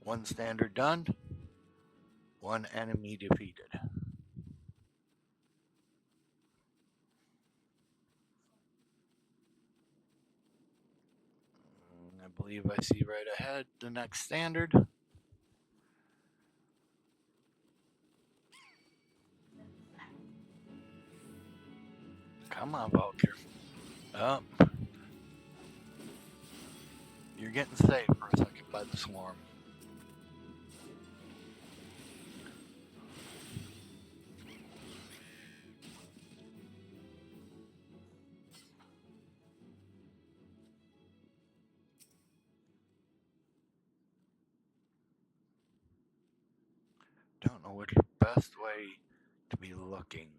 One standard done. One enemy defeated. I believe I see right ahead the next standard. Come on, Valkyr. Oh, you're getting saved for a second by the swarm. Don't know which best way to be looking.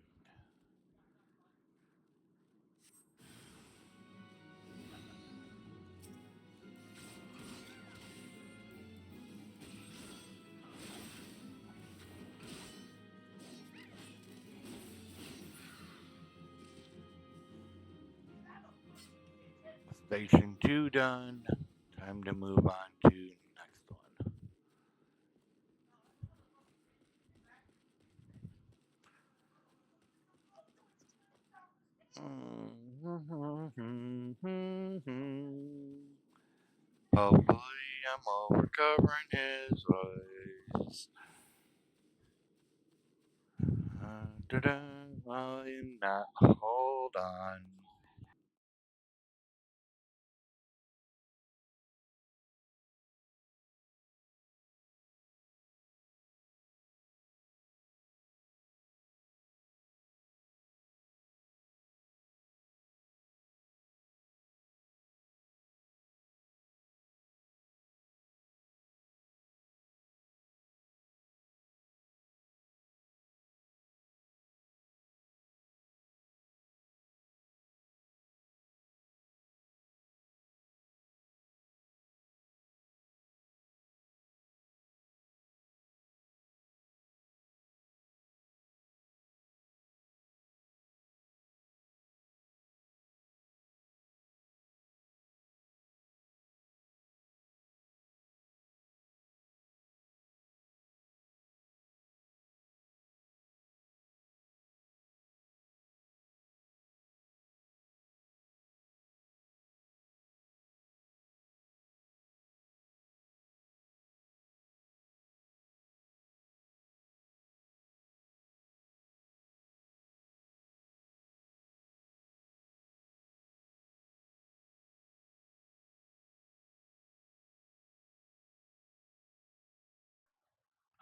Station 2 done. Time to move on to next one. Hopefully I'm overcovering his voice. I'm not. Hold on.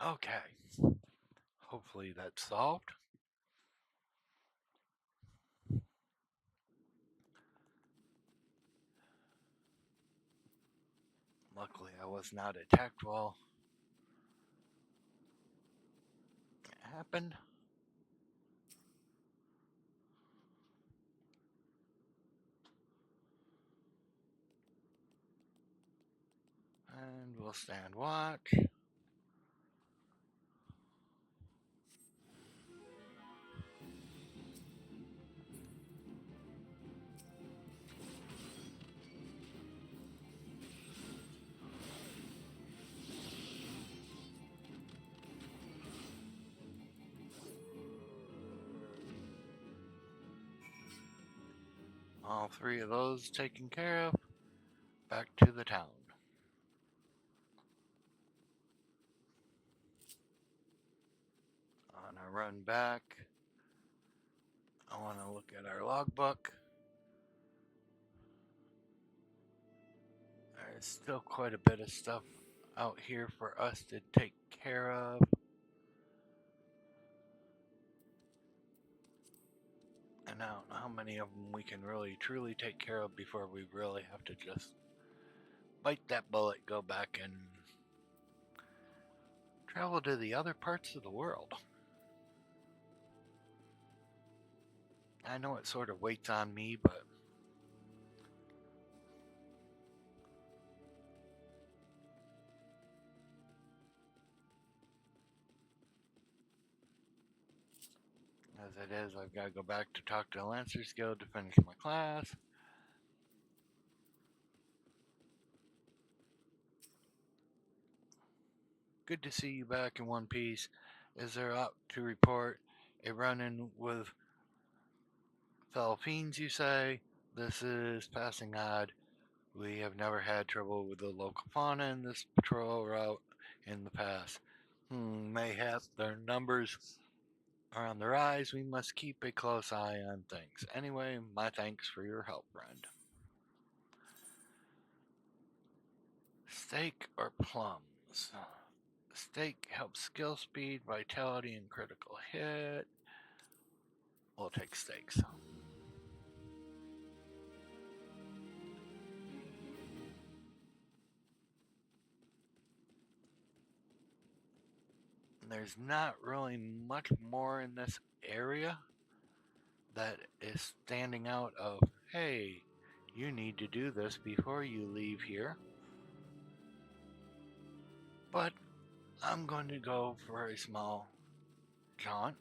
Okay. Hopefully that's solved. Luckily, I was not attacked while it happened. And we'll stand watch. All three of those taken care of. Back to the town. On our run back, I want to look at our logbook. There's still quite a bit of stuff out here for us to take care of. And I don't know how many of them we can really truly take care of before we really have to just bite that bullet, go back and travel to the other parts of the world. I know it sort of waits on me, but as it is, I've got to go back to talk to the Lancers Guild to finish my class. Good to see you back in one piece. Is there out to report a run-in with fellow fiends, you say? This is passing odd. We have never had trouble with the local fauna in this patrol route in the past. Mayhap their numbers are on the rise. We must keep a close eye on things. Anyway, my thanks for your help, friend. Steak or plums? Steak helps skill speed, vitality, and critical hit. We'll take steaks. There's not really much more in this area that is standing out of, hey, you need to do this before you leave here. But I'm going to go for a small jaunt.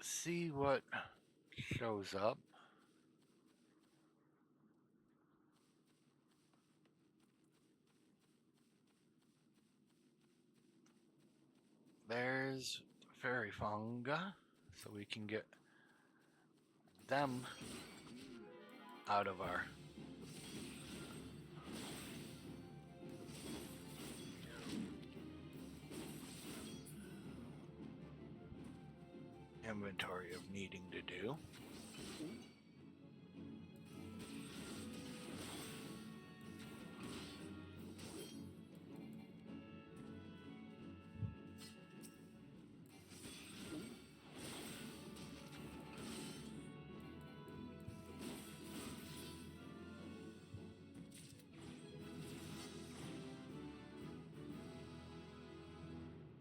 See what shows up. There's fairy funga, so we can get them out of our inventory of needing to do.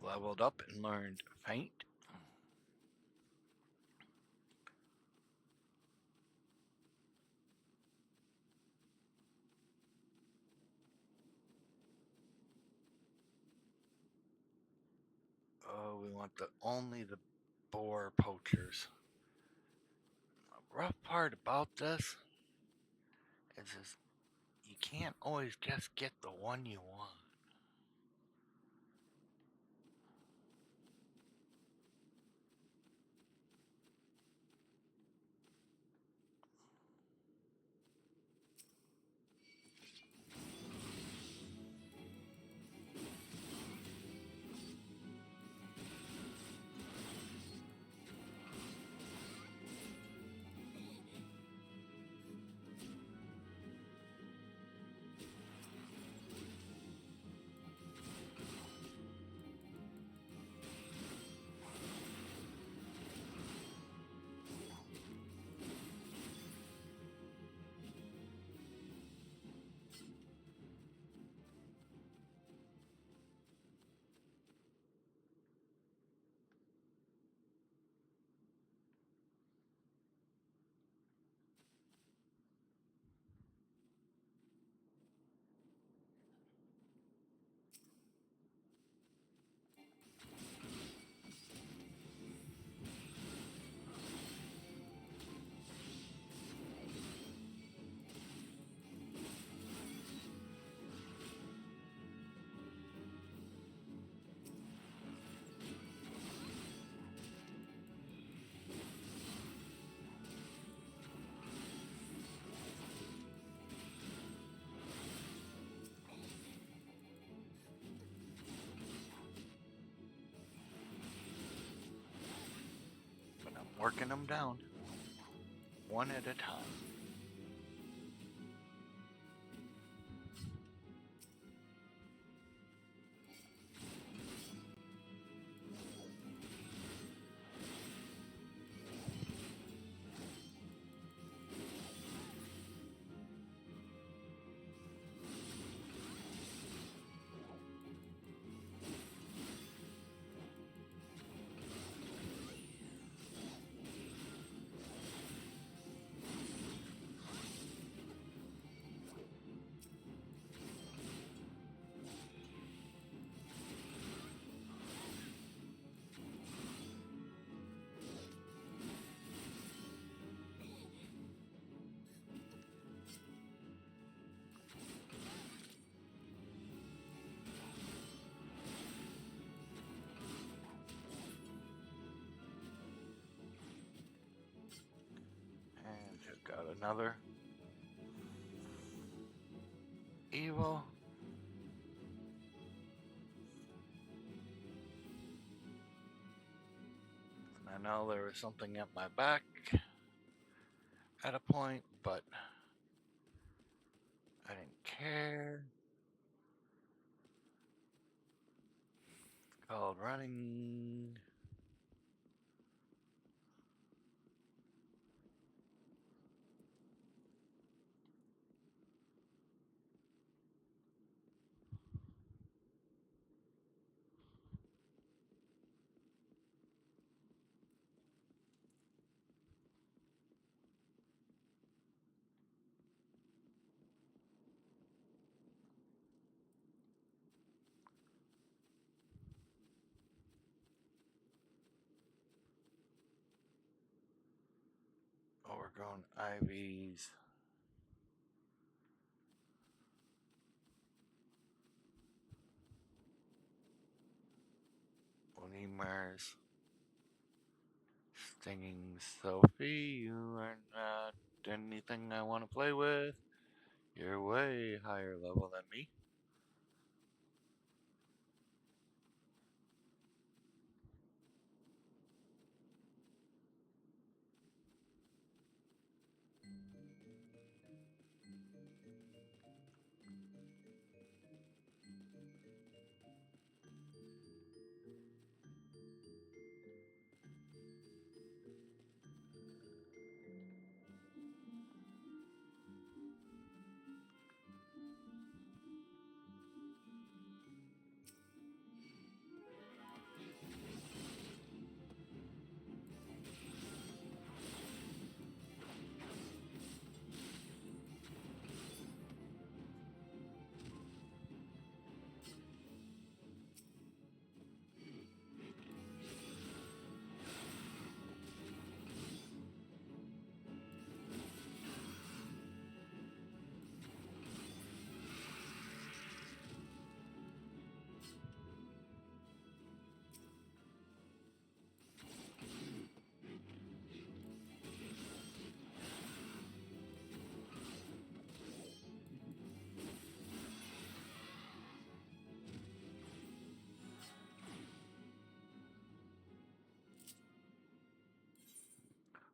Leveled up and learned Faint. Oh, we want only the boar poachers. The rough part about this is you can't always just get the one you want. But I'm working them down one at a time. another evil. I know there was something at my back at a point, but I didn't care. It's called running. Oh, we're going IVs. Lemurs. Stinging Sophie, you are not anything I want to play with. You're way higher level than me.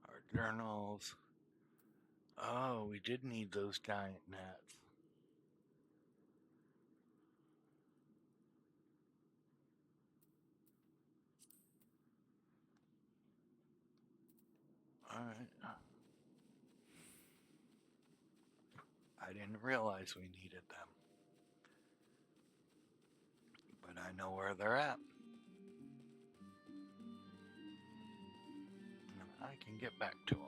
Our journals. Oh, we did need those giant gnats. Alright. I didn't realize we needed them. But I know where they're at. And I can get back to them.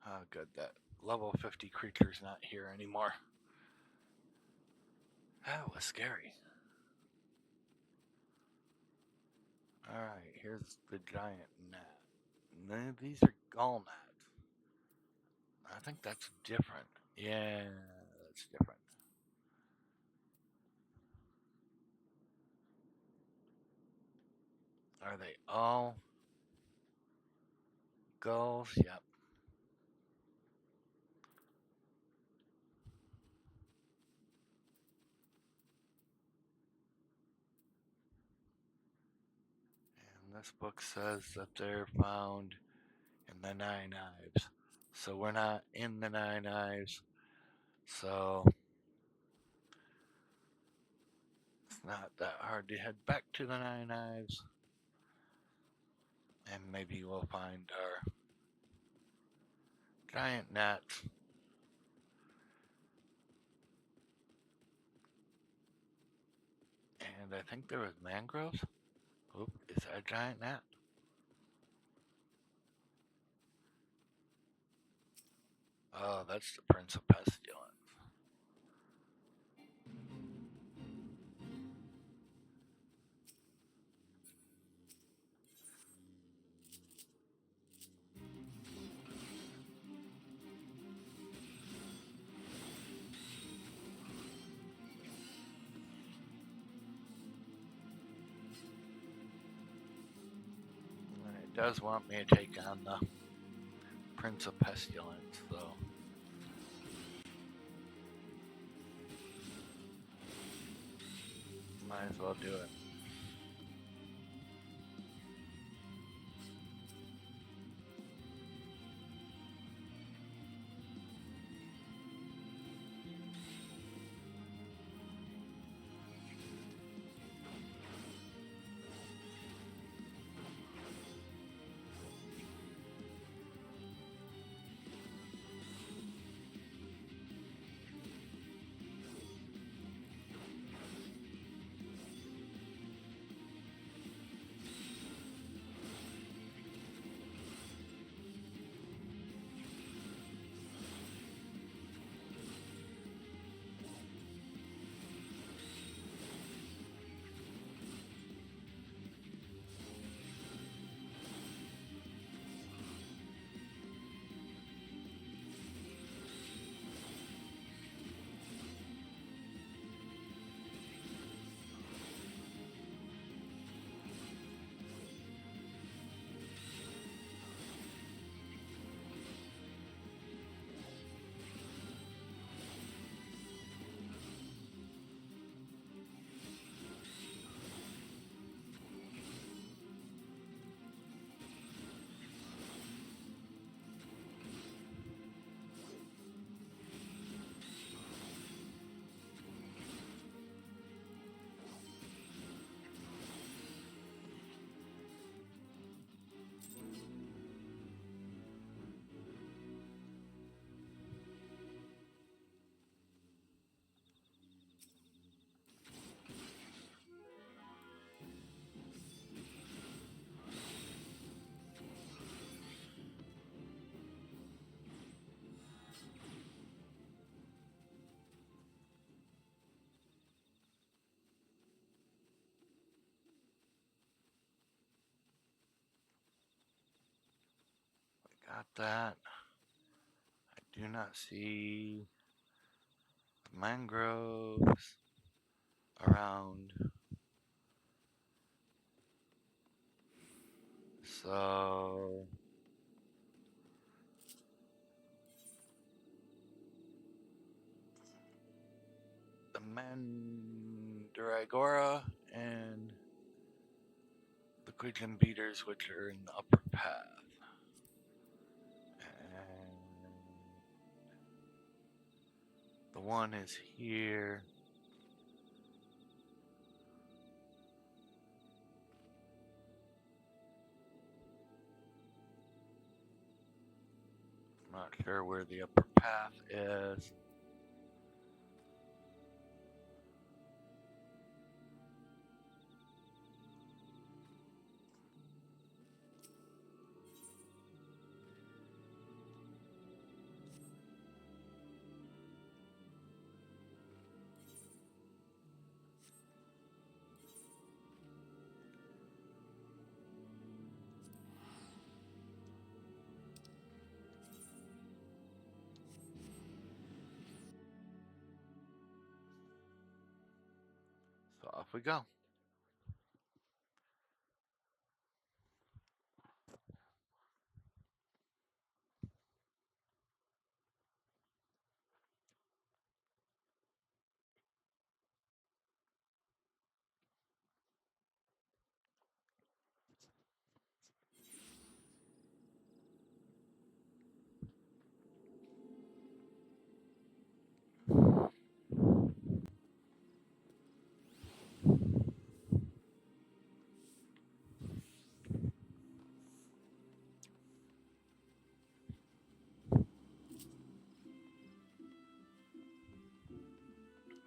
Oh, good. That level 50 creature's not here anymore. That was scary. Alright, here's the giant gnat. These are gall gnats. I think that's different. Yeah, that's different. Are they all gulls? Yep. And this book says that they're found in the Nine Knives. So we're not in the Nine Knives. So it's not that hard to head back to the Nine Knives. And maybe we'll find our giant gnats. And I think there was mangroves. Oop, is that a giant gnat? Oh, that's the Prince of Pestilence. does want me to take on the Prince of Pestilence, though. Might as well do it. Got that. I do not see the mangroves around. So the Mandragora and the Quiglin Beaters, which are in the upper path. And the one is here. I'm not sure where the upper path is. So off we go.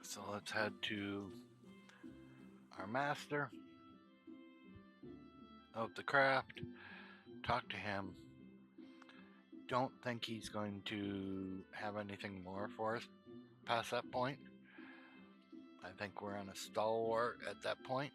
So let's head to our master of the craft, talk to him. Don't think he's going to have anything more for us past that point. I think we're on a stalwart at that point.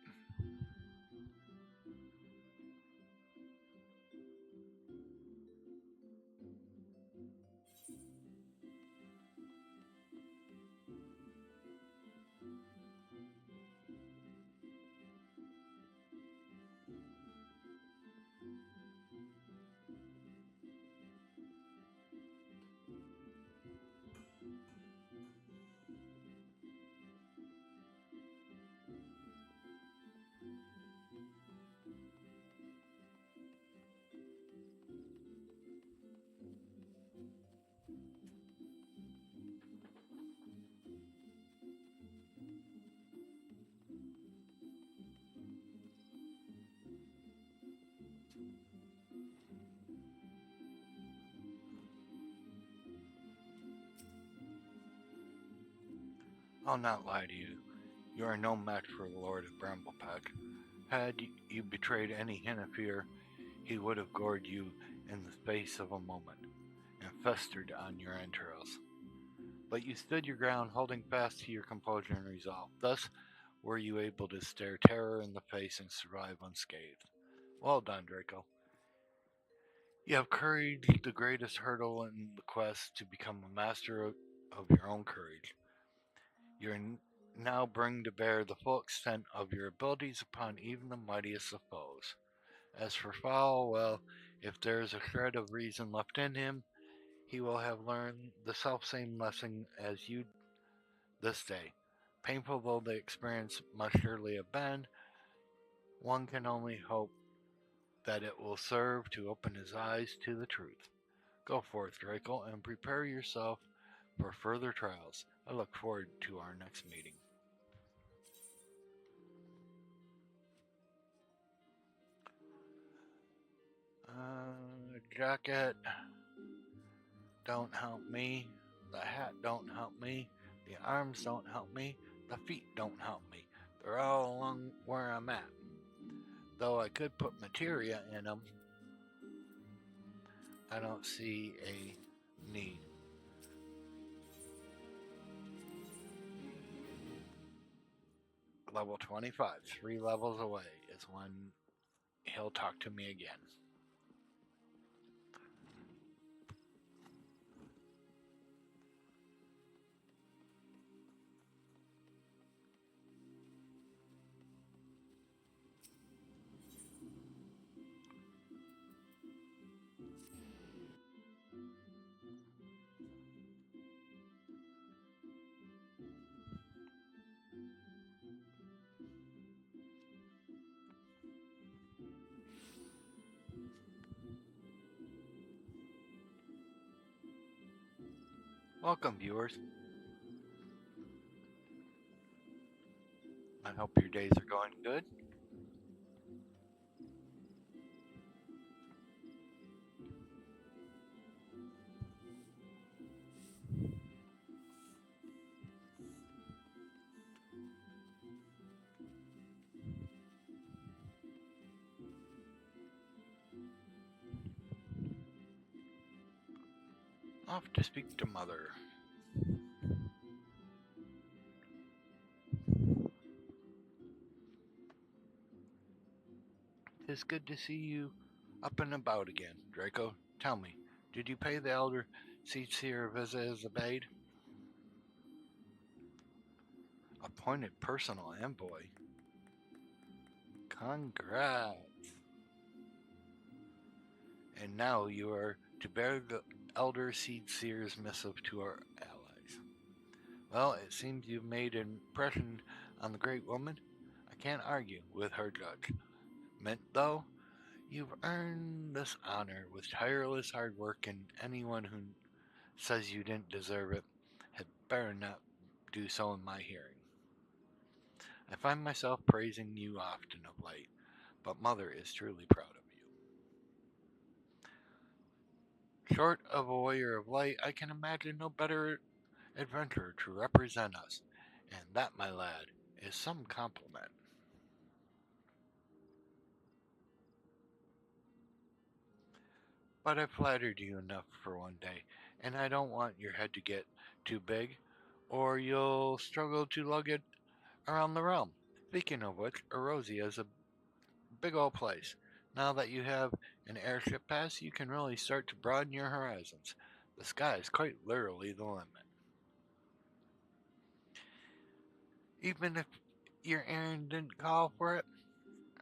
I'll not lie to you. You are no match for the Lord of Bramblepack. Had you betrayed any hint of fear, he would have gored you in the space of a moment and festered on your entrails. But you stood your ground, holding fast to your composure and resolve. Thus were you able to stare terror in the face and survive unscathed. Well done, Draco. You have carried the greatest hurdle in the quest to become a master of your own courage. You now bring to bear the full extent of your abilities upon even the mightiest of foes. As for Fowl, well, if there is a shred of reason left in him, he will have learned the self-same lesson as you this day. Painful though the experience must surely have been, one can only hope that it will serve to open his eyes to the truth. Go forth, Draco, and prepare yourself for further trials. I look forward to our next meeting. Jacket don't help me. The hat don't help me. The arms don't help me. The feet don't help me. They're all along where I'm at. Though I could put materia in them, I don't see a need. Level 25, 3 levels away, is when he'll talk to me again. Welcome, viewers. I hope your days are going good. Off to speak to Mother. It's good to see you up and about again, Draco. Tell me, did you pay the elder Seedseer a visit as a maid? Appointed personal envoy. Congrats. And now you are to bear the elder Seedseer's missive to our allies. Well, it seems you've made an impression on the great woman. I can't argue with her judgment, though. You've earned this honor with tireless hard work, and anyone who says you didn't deserve it had better not do so in my hearing. I find myself praising you often of late, but Mother is truly proud of you. Short of a warrior of light, I can imagine no better adventurer to represent us, and that, my lad, is some compliment. But I've flattered you enough for one day, and I don't want your head to get too big, or you'll struggle to lug it around the realm. Speaking of which, Erosia is a big old place. Now that you have an airship pass, you can really start to broaden your horizons. The sky is quite literally the limit. Even if your errand didn't call for it,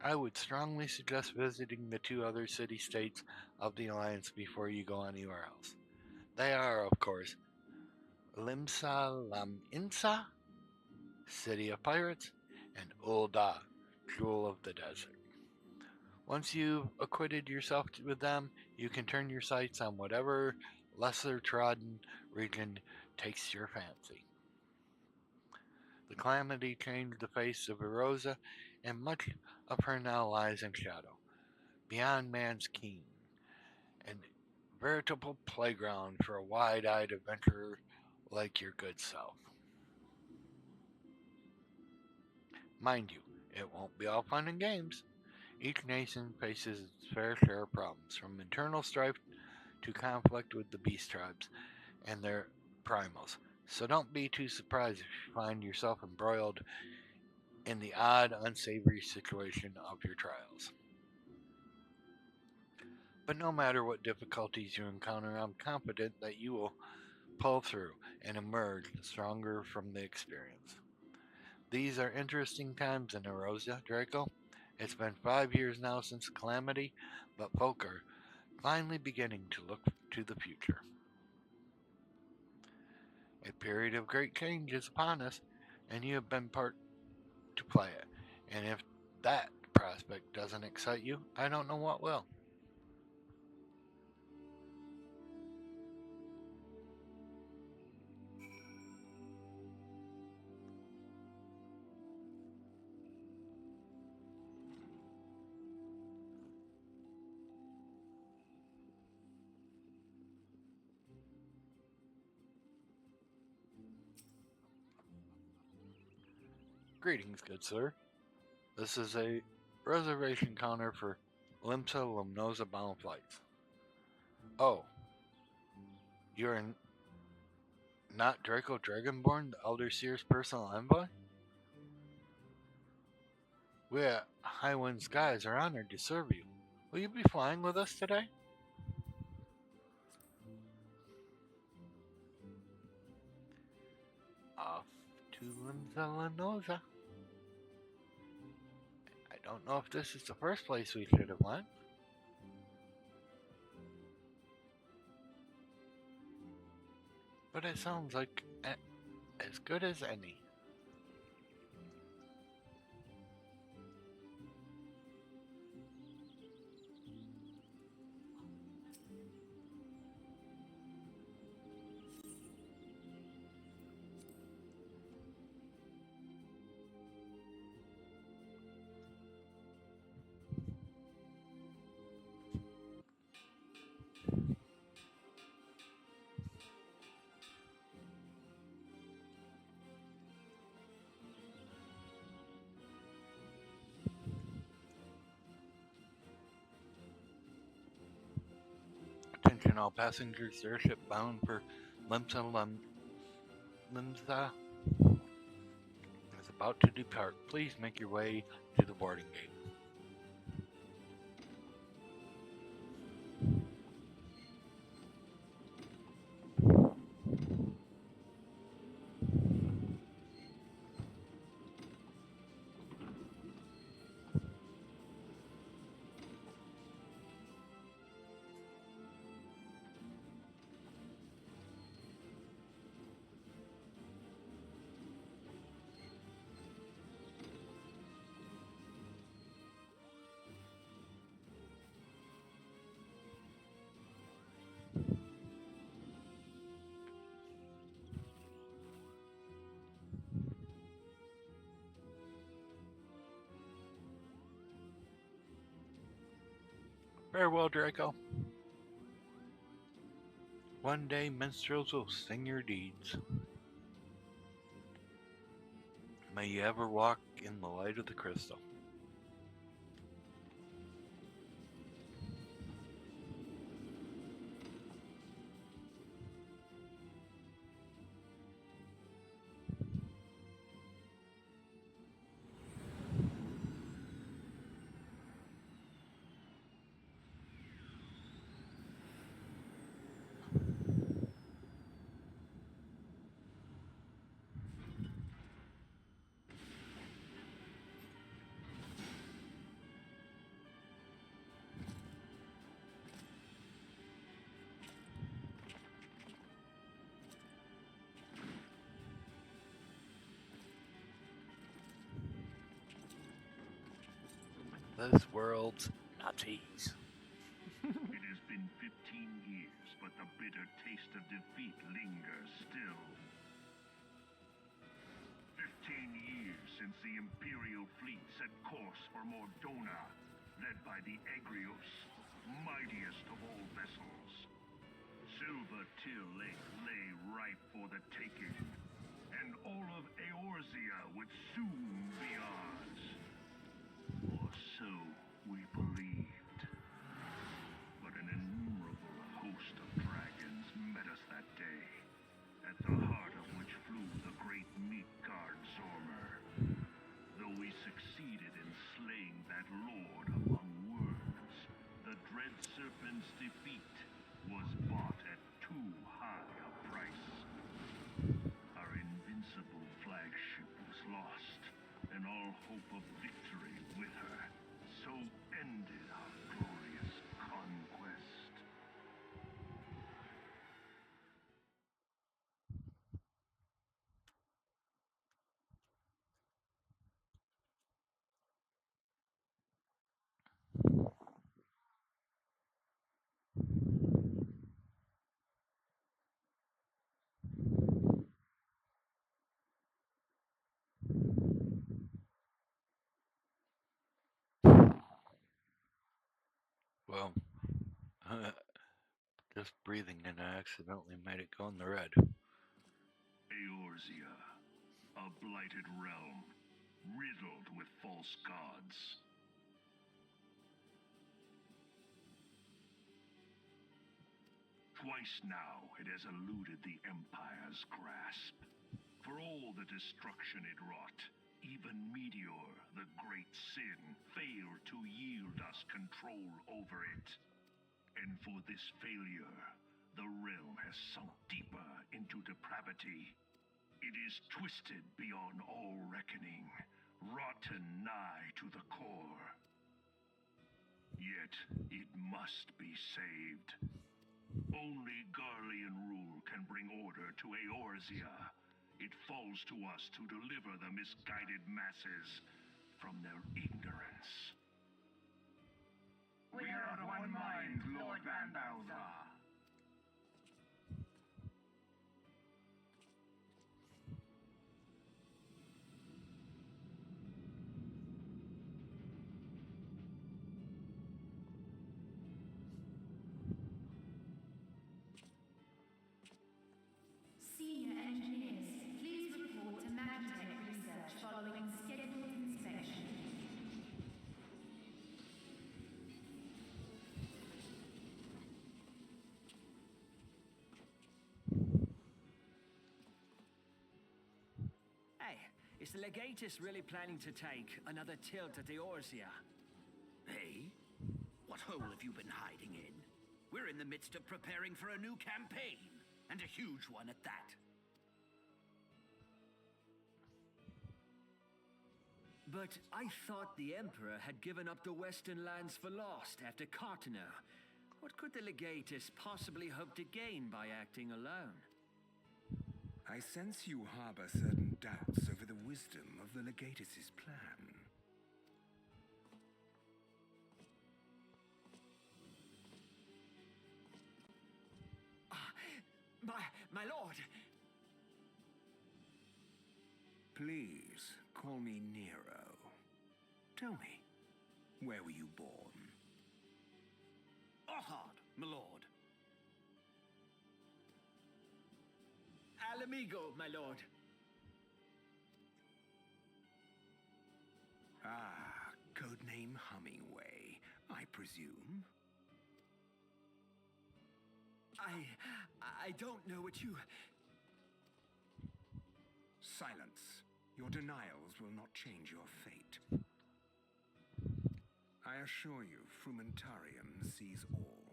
I would strongly suggest visiting the 2 other city states of the Alliance before you go anywhere else. They are, of course, Limsa Lam Insa, City of Pirates, and Ul'dah, Jewel of the Desert. Once you've acquitted yourself with them, you can turn your sights on whatever lesser trodden region takes your fancy. The calamity changed the face of Erosa, and much of her now lies in shadow, beyond man's ken, and veritable playground for a wide-eyed adventurer like your good self. Mind you, it won't be all fun and games. Each nation faces its fair share of problems, from internal strife to conflict with the beast tribes and their primals. So don't be too surprised if you find yourself embroiled in the odd, unsavory situation of your trials. But no matter what difficulties you encounter, I'm confident that you will pull through and emerge stronger from the experience. These are interesting times in Erosia, Draco. It's been 5 years now since Calamity, but folk are finally beginning to look to the future. A period of great change is upon us, and you have been part to play it. And if that prospect doesn't excite you, I don't know what will. Greetings, good sir. This is a reservation counter for Limsa Lumnosa bound flights. Oh, you're not Draco Dragonborn, the Elder Seer's personal envoy? We at Highwind Skies are honored to serve you. Will you be flying with us today? Off to Limsa Lumnosa. I don't know if this is the first place we should have went, but it sounds like as good as any. Attention all passengers, airship bound for Limsa Limsa is about to depart. Please make your way to the boarding gate. Farewell, Draco. One day minstrels will sing your deeds. May you ever walk in the light of the crystal. This world's nutties. It has been 15 years, but the bitter taste of defeat lingers still. 15 years since the Imperial fleet set course for Mordona, led by the Egrios, mightiest of all vessels. Silver Till Lake lay ripe for the taking, and all of Eorzea would soon be ours. hope of victory with her. So ended our glorious conquest. Well, just breathing in accidentally made it go in the red. Eorzea, a blighted realm, riddled with false gods. Twice now it has eluded the Empire's grasp. For all the destruction it wrought, even Meteor, the great sin, failed to yield us control over it. And for this failure, the realm has sunk deeper into depravity. It is twisted beyond all reckoning, rotten nigh to the core. Yet, it must be saved. Only Garlean rule can bring order to Eorzea. It falls to us to deliver the misguided masses from their ignorance. We are of one mind, Lord Van Balthar. Senior engineers, please report to Magitech research following scheduled inspection. Hey, is the Legatus really planning to take another tilt at Eorzea? Hey? What hole have you been hiding in? We're in the midst of preparing for a new campaign, and a huge one at that. But I thought the Emperor had given up the Western lands for lost after Cartano. What could the Legatus possibly hope to gain by acting alone? I sense you harbor certain doubts over the wisdom of the Legatus' plan. My lord! Please, call me Nero. Tell me, where were you born? Ohad, my lord. Alamigo, my lord. Ah, codename Hummingway, I presume. I don't know what you... Silence. Your denials will not change your fate. I assure you, Frumentarium sees all.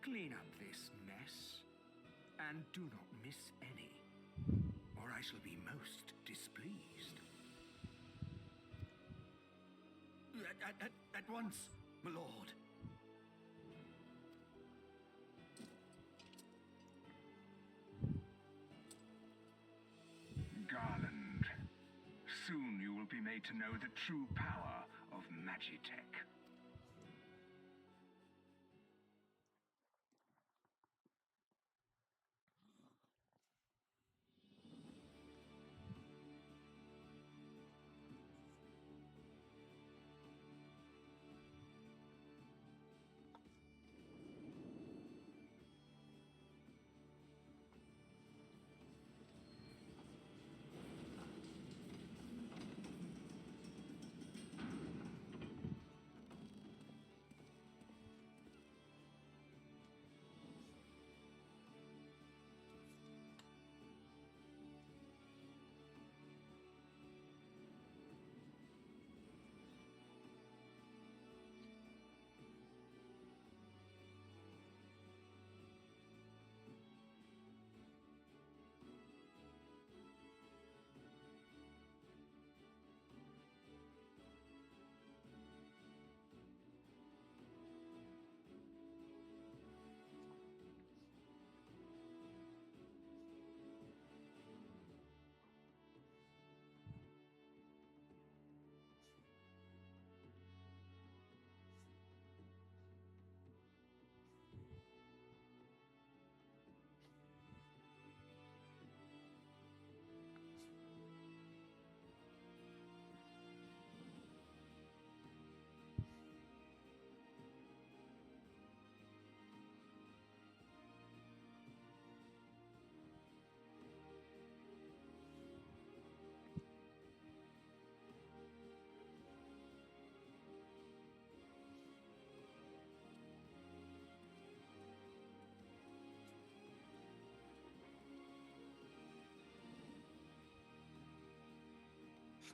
Clean up this mess, and do not miss any, or I shall be most displeased. At once, my lord. Garland, soon you will be made to know the true power of Magitech.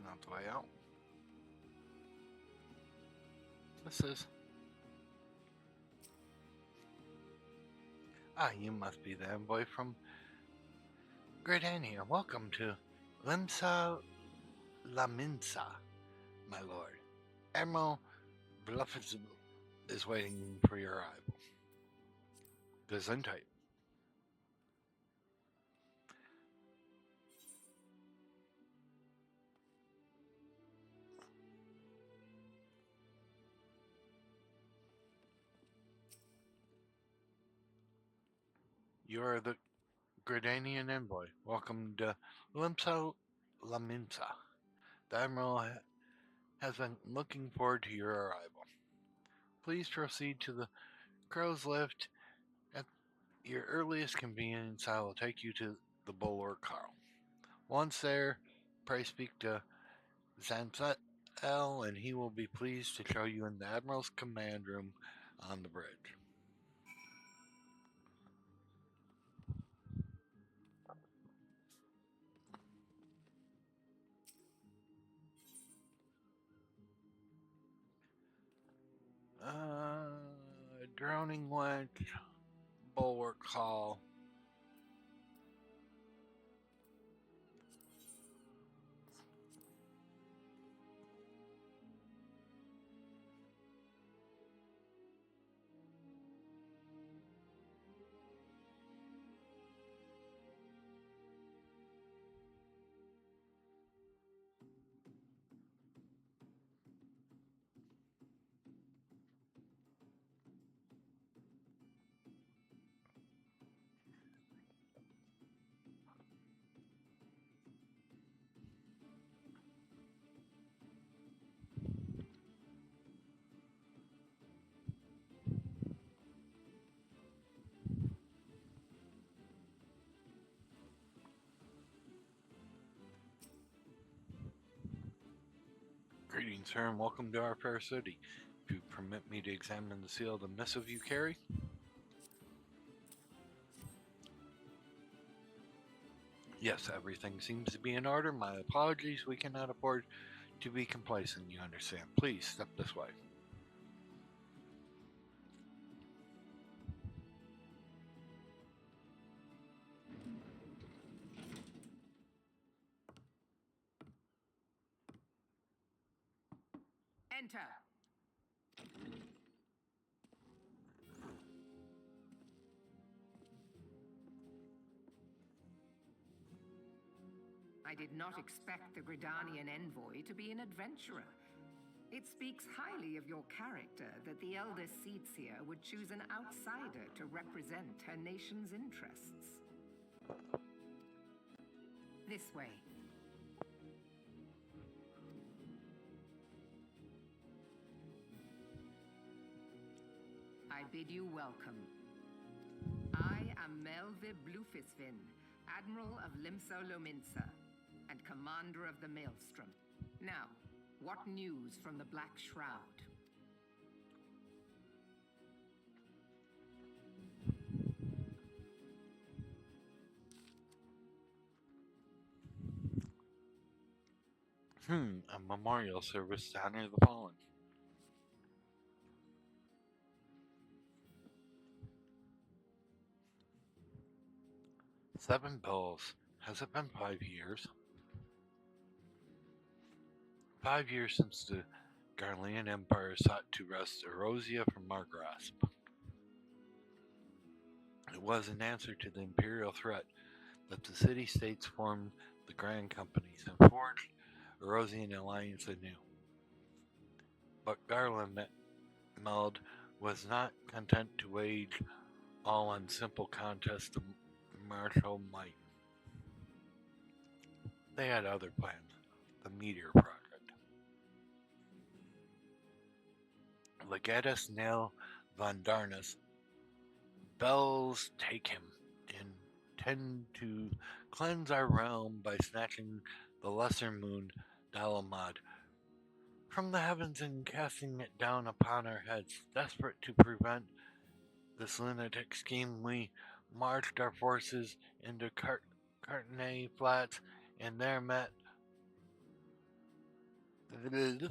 Not the way out. This is. Ah, you must be the envoy from Gridania. Welcome to Limsa Laminsa, my lord. Admiral Bluffis is waiting for your arrival. Gesundheit. You are the Gridanian envoy. Welcome to Limsa Laminsa. The Admiral has been looking forward to your arrival. Please proceed to the Crow's Lift. At your earliest convenience, I will take you to the Bulwark Hall. Once there, pray speak to Zanzel, and he will be pleased to show you in the Admiral's command room on the bridge. Drowning Wench, Bulwark Hall. Greetings, sir, and welcome to our fair city. If you permit me to examine the seal of the missive you carry. Yes, everything seems to be in order. My apologies, we cannot afford to be complacent, you understand. Please step this way. Enter. I did not expect the Gridanian envoy to be an adventurer. It speaks highly of your character that the Elder Seedseer would choose an outsider to represent her nation's interests. This way. I bid you welcome. I am Melve Blufisvin, Admiral of Limsa Lominsa, and Commander of the Maelstrom. Now, what news from the Black Shroud? A memorial service to honor the fallen. Seven Bills. Has it been 5 years? 5 years since the Garlean Empire sought to wrest Erosia from our grasp. It was in answer to the imperial threat that the city-states formed the Grand Companies and forged Erosian alliance anew. But Garlemald was not content to wage all on simple contests of martial might. They had other plans. The Meteor Project. Legatus Nel von Darnus, bells take him, intend to cleanse our realm by snatching the lesser moon, Dalamad, from the heavens and casting it down upon our heads. Desperate to prevent this lunatic scheme, we marched our forces into Cartney Flats and there met The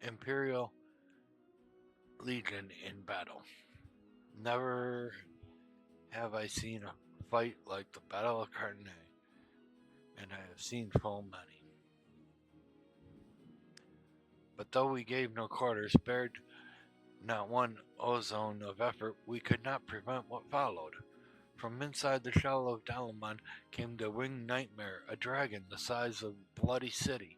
Imperial Legion in battle. Never have I seen a fight like the Battle of Cartonnay, and I have seen full many. But though we gave no quarter, spared not one ozone of effort, we could not prevent what followed. From inside the shell of Dalamon came the winged nightmare, a dragon the size of a bloody city.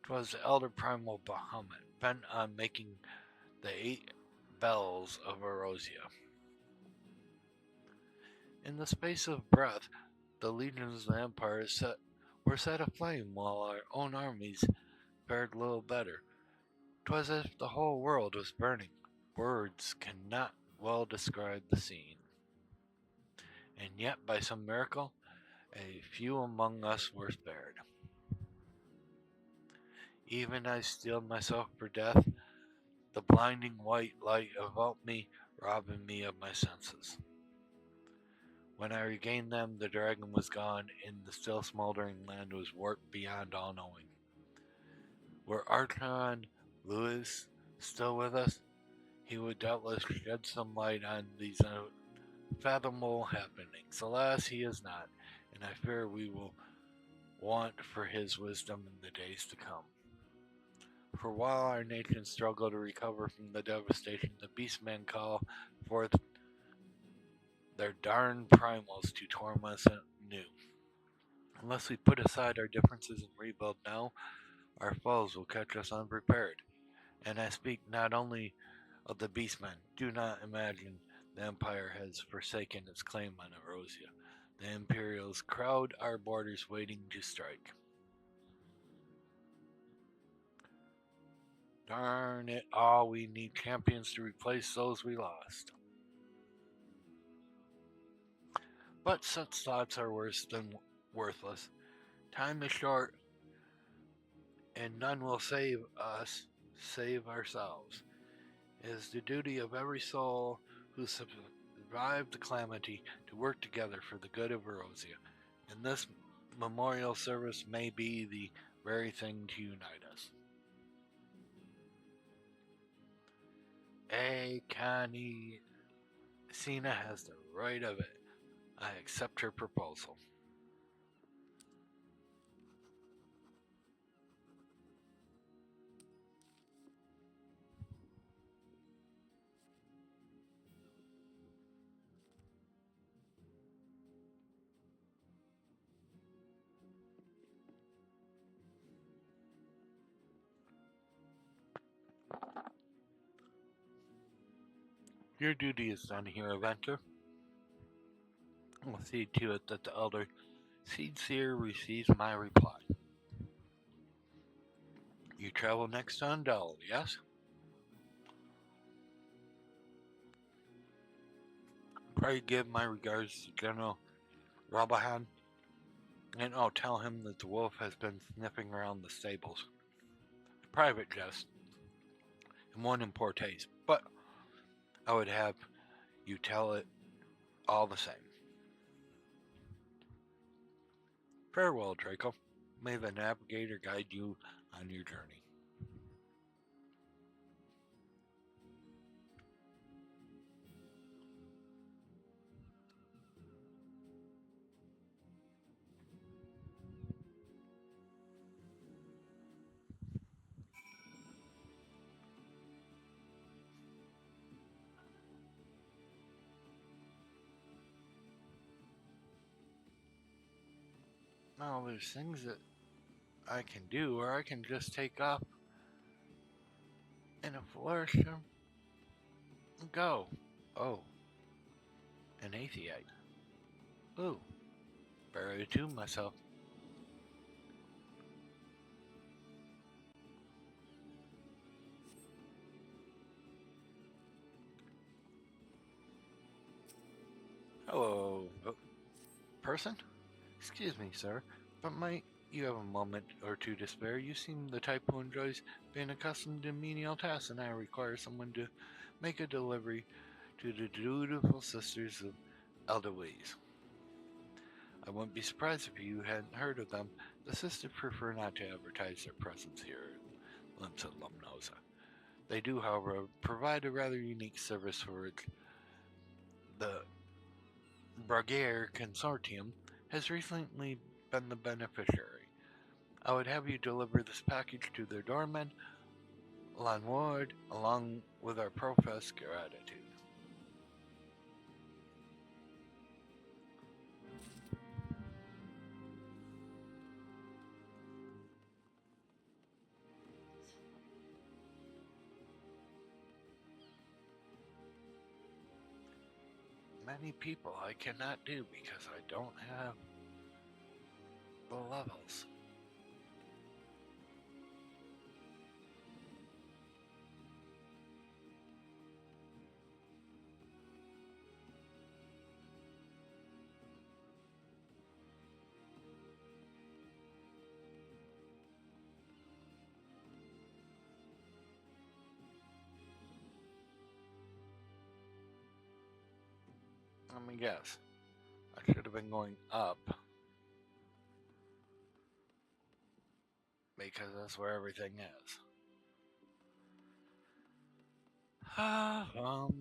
'Twas the elder primal Bahamut, bent on making the 8 bells of Erosia. In the space of breath, the legions of the Empire were set aflame, while our own armies fared little better. 'Twas as if the whole world was burning. Words cannot well describe the scene. And yet, by some miracle, a few among us were spared. Even I steeled myself for death, the blinding white light enveloped me, robbing me of my senses. When I regained them, the dragon was gone, and the still smoldering land was warped beyond all knowing. Were Archon Lewis still with us, he would doubtless shed some light on these unfathomable happenings. Alas, he is not, and I fear we will want for his wisdom in the days to come. For while our nations struggle to recover from the devastation, the beastmen call forth their darned primals to torment us anew. Unless we put aside our differences and rebuild now, our foes will catch us unprepared. And I speak not only of the beastmen. Do not imagine the Empire has forsaken its claim on Erosia. The Imperials crowd our borders waiting to strike. Darn it all, we need champions to replace those we lost. But such thoughts are worse than worthless. Time is short, and none will save us, save ourselves. It is the duty of every soul who survived the calamity to work together for the good of Erosia, and this memorial service may be the very thing to unite us. Connie, Cena has the right of it. I accept her proposal. Your duty is done here, Aventer. I'll see to it that the Elder Seedseer receives my reply. You travel next to Undell, yes? Pray give my regards to General Rabahan, and I'll tell him that the wolf has been sniffing around the stables. Private jest, and one in poor taste, but I would have you tell it all the same. Farewell, Draco. May the navigator guide you on your journey. Now, there's things that I can do, or I can just take off in a flourish and go. Oh, an atheite. Ooh, better attune myself. Hello, person? Excuse me, sir, but might you have a moment or two to spare? You seem the type who enjoys being accustomed to menial tasks, and I require someone to make a delivery to the dutiful sisters of Eldowese. I wouldn't be surprised if you hadn't heard of them. The sisters prefer not to advertise their presence here. Limsa Lumnosa. They do, however, provide a rather unique service for which the Bragair Consortium has recently been the beneficiary. I would have you deliver this package to their doorman, Lanward, along with our professed gratitude. Many people I cannot do because I don't have the levels. Let me guess. I should have been going up because that's where everything is. um,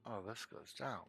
oh, this goes down.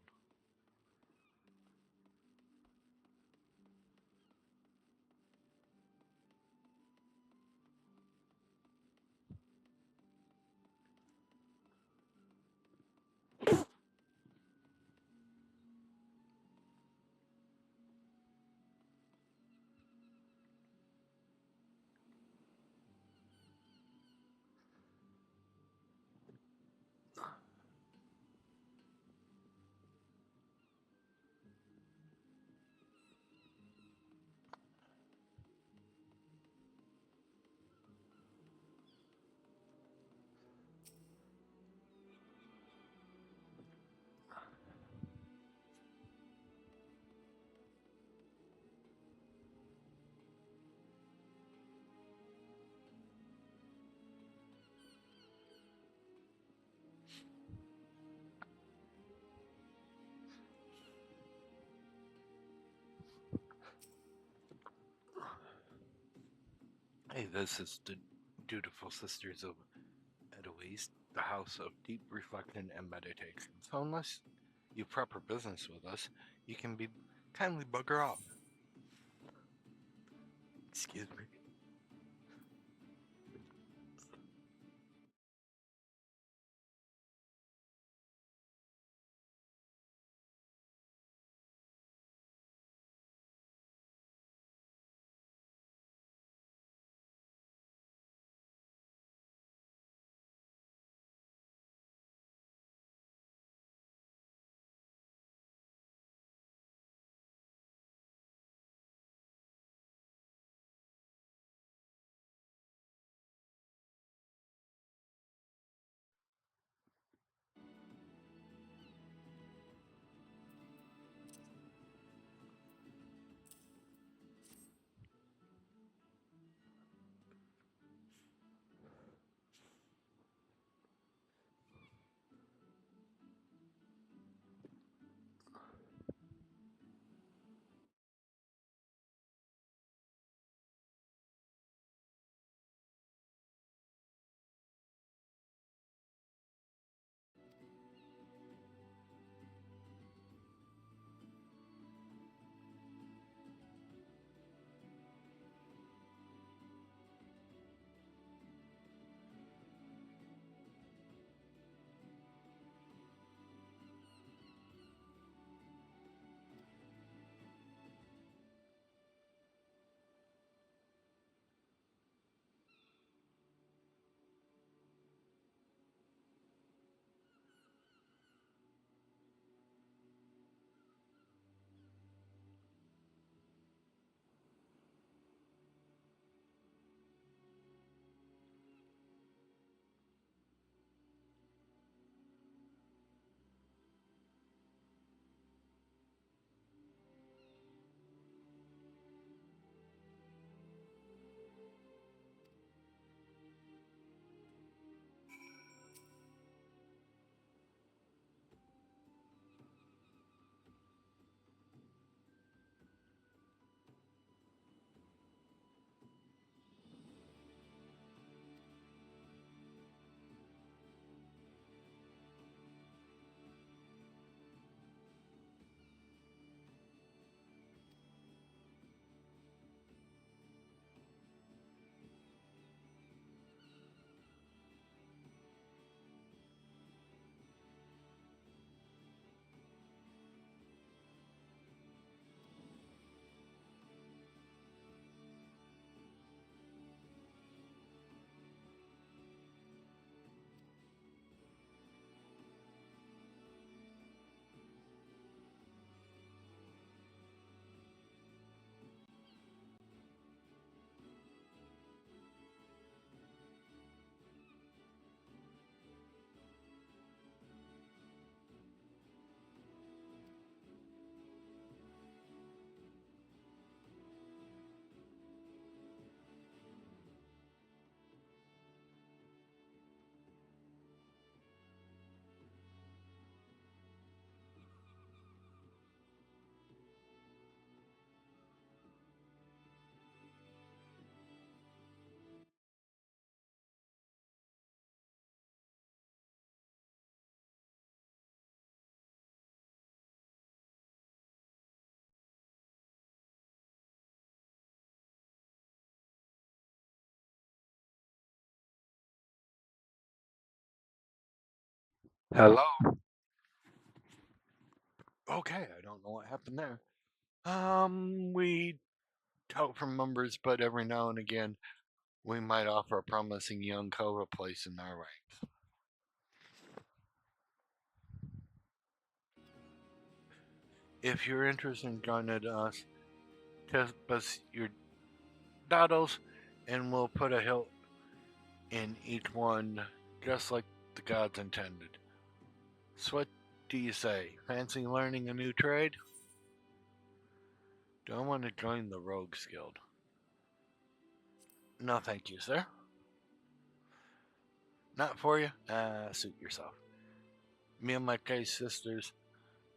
Hey, this is the dutiful sisters of Edoise, the house of deep reflection and meditation. So unless you proper business with us, you can be kindly bugger off. Excuse me. Hello? Okay, I don't know what happened there. We tout from members, but every now and again, we might offer a promising young co a place in our ranks. If you're interested in joining us, test us your dados, and we'll put a hilt in each one, just like the gods intended. So, what do you say? Fancy learning a new trade? Do I want to join the Rogues Guild? No, thank you, sir. Not for you? Suit yourself. Me and my K sisters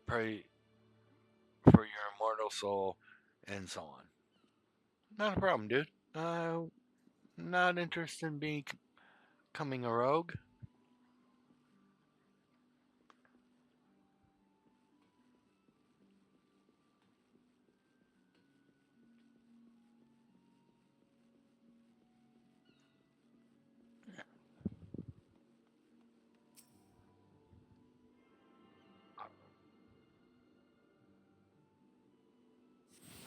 pray for your immortal soul, and so on. Not a problem, dude. Not interested in becoming a rogue.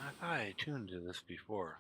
I thought I tuned to this before.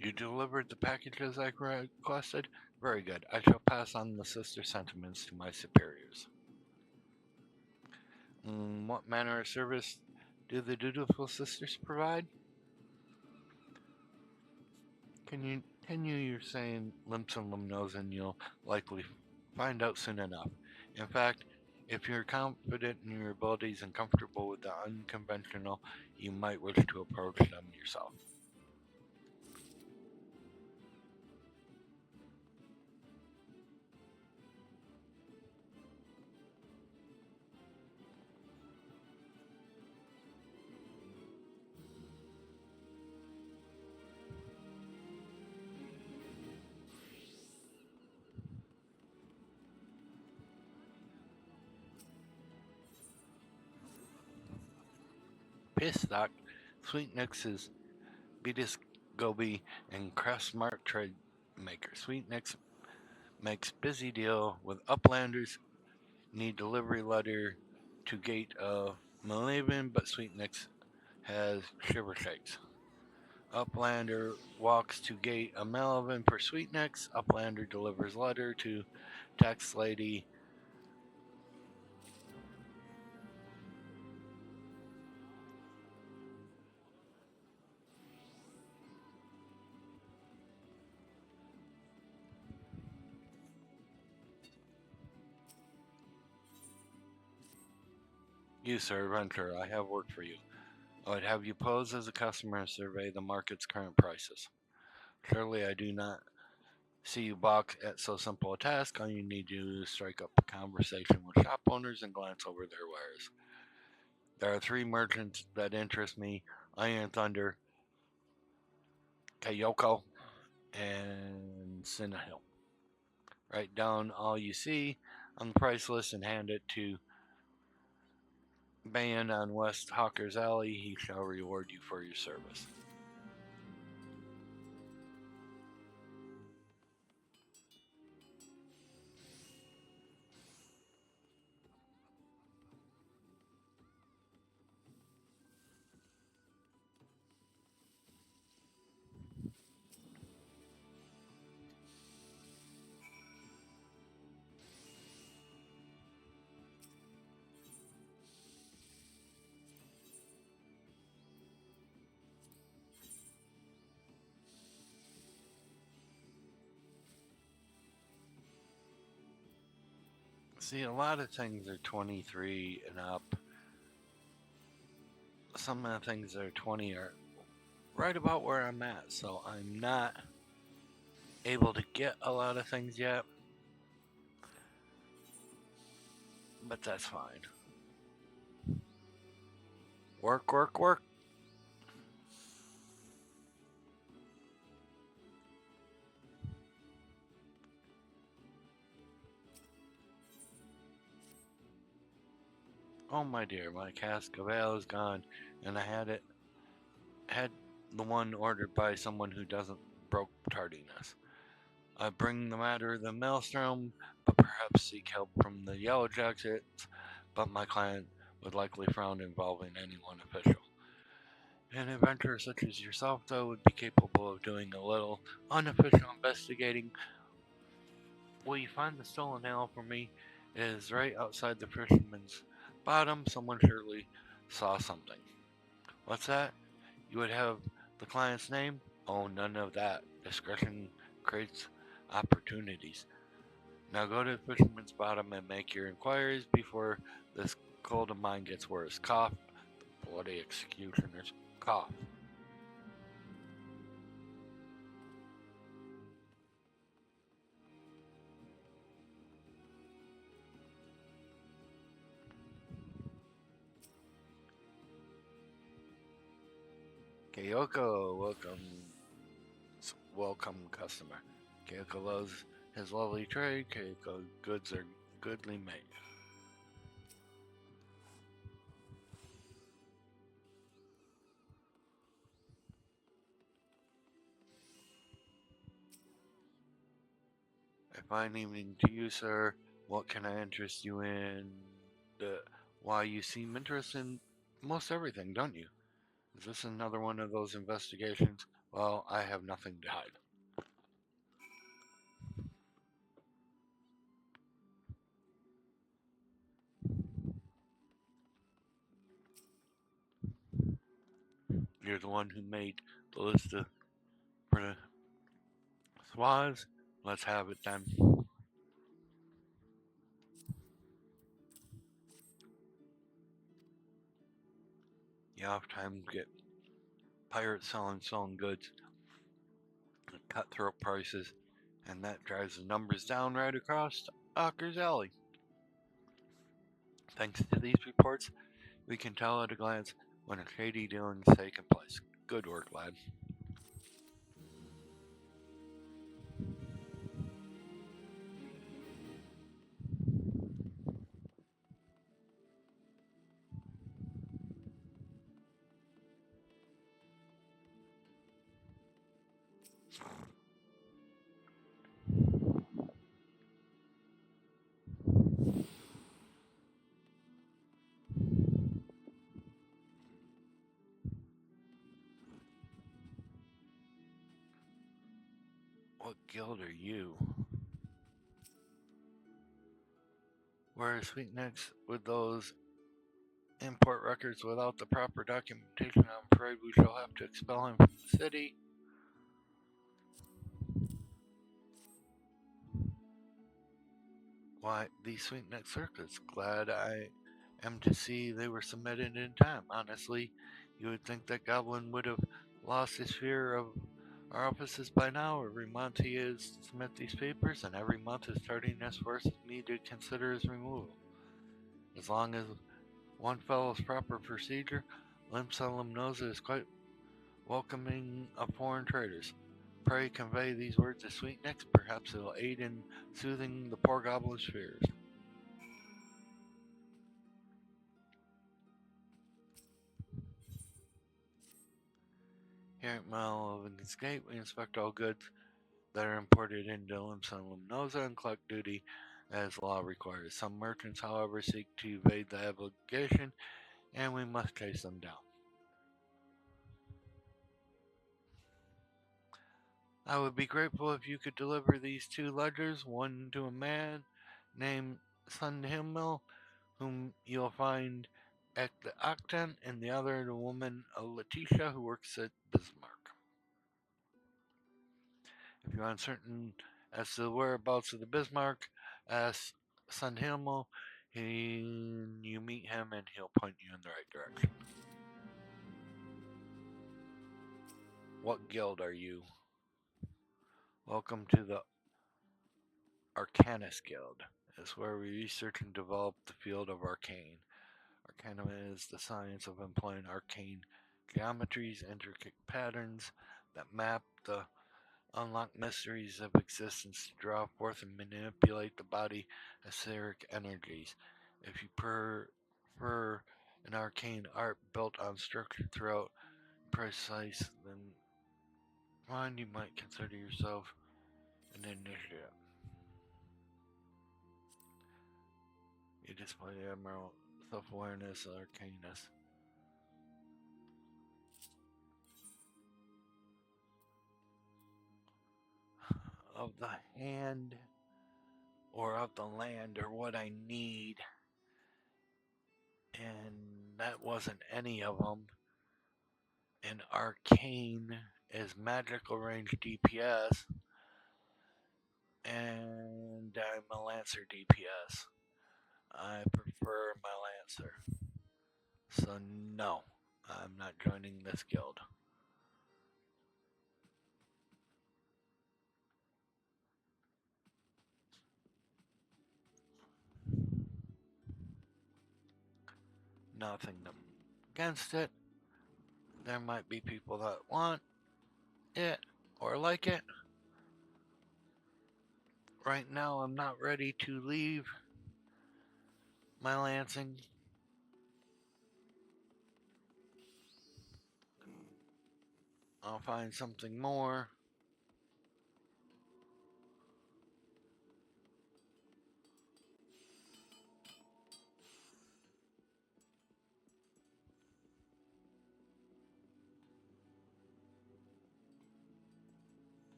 You delivered the packages I requested? Very good. I shall pass on the sister sentiments to my superiors. What manner of service do the dutiful sisters provide? Continue your saying limps and limnos, and you'll likely find out soon enough. In fact, if you're confident in your abilities and comfortable with the unconventional, you might wish to approach them yourself. Pisstock, Sweet Nix's Beatus Gobi, and Craftsmart Trade Maker. Sweet Nix makes busy deal with uplanders, need delivery letter to gate of Malavan, but Sweet Nix has shiver shakes. Uplander walks to gate a Malavan per Sweetnecks. Uplander delivers letter to tax lady. You, sir, adventurer, I have work for you. I would have you pose as a customer and survey the market's current prices. Surely I do not see you balk at so simple a task. All you need to do is strike up a conversation with shop owners and glance over their wares. There are three merchants that interest me: Iron Thunder, Kayoko, and Cinnahil. Write down all you see on the price list and hand it to Ban on West Hawker's Alley. He shall reward you for your service. See, a lot of things are 23 and up. Some of the things that are 20 are right about where I'm at, so I'm not able to get a lot of things yet, but that's fine. Work, work, work. Oh my dear, my cask of ale is gone, and I had the one ordered by someone who doesn't broke tardiness. I bring the matter of the maelstrom, but perhaps seek help from the yellow jackets, but my client would likely frown involving anyone official. An adventurer such as yourself, though, would be capable of doing a little unofficial investigating. Will you find the stolen ale for me? It is right outside the fisherman's bottom. Someone surely saw something. What's that? You would have the client's name? Oh, none of that. Discretion creates opportunities. Now go to the fisherman's bottom and make your inquiries before this cold of mine gets worse. Cough. Bloody executioners. Cough. Kyoko, welcome customer. Kyoko loves his lovely trade. Kyoko goods are goodly made. A fine evening to you, sir. What can I interest you in? Why, you seem interested in most everything, don't you? Is this another one of those investigations? Well, I have nothing to hide. You're the one who made the list of for the swaths. Let's have it then. You oftentimes get pirates selling stolen goods at cutthroat prices, and that drives the numbers down right across Ocker's Alley. Thanks to these reports, we can tell at a glance when a shady dealing is taking place. Good work, lad. What guild are you? Whereas Sweetnecks with those import records without the proper documentation, I'm afraid we shall have to expel him from the city. Why, these Sweetneck circuits, glad I am to see they were submitted in time. Honestly, you would think that Goblin would have lost his fear of our offices by now. Every month he is to submit these papers, and every month his tardiness forces me to consider his removal. As long as one follows proper procedure, Lim Salem knows it is quite welcoming of foreign traders. Pray convey these words to Sweetnecks. Perhaps it will aid in soothing the poor goblin's fears. Here at Malevolence Gate, we inspect all goods that are imported into Limsa and Luminosa and collect duty as law requires. Some merchants, however, seek to evade the obligation, and we must chase them down. I would be grateful if you could deliver these two ledgers, one to a man named Sunhimmel, whom you'll find at the Octant, and the other to a woman, Letitia, who works at Bismarck. If you're uncertain as to the whereabouts of the Bismarck, ask Sunhimmel. You meet him and he'll point you in the right direction. What guild are you? Welcome to the Arcanist Guild. It's where we research and develop the field of arcane. Arcana is the science of employing arcane geometries, intricate patterns that map the unlocked mysteries of existence to draw forth and manipulate the body etheric energies. If you prefer an arcane art built on structure throughout precise, then you might consider yourself an initiate. You display emerald self-awareness, arcanus. Of the hand or of the land or what I need, and that wasn't any of them. And arcane is magical range DPS, and I'm a lancer DPS. I prefer my lancer, so no, I'm not joining this guild. Nothing against it. There might be people that want it or like it. Right now, I'm not ready to leave my lancing. I'll find something more.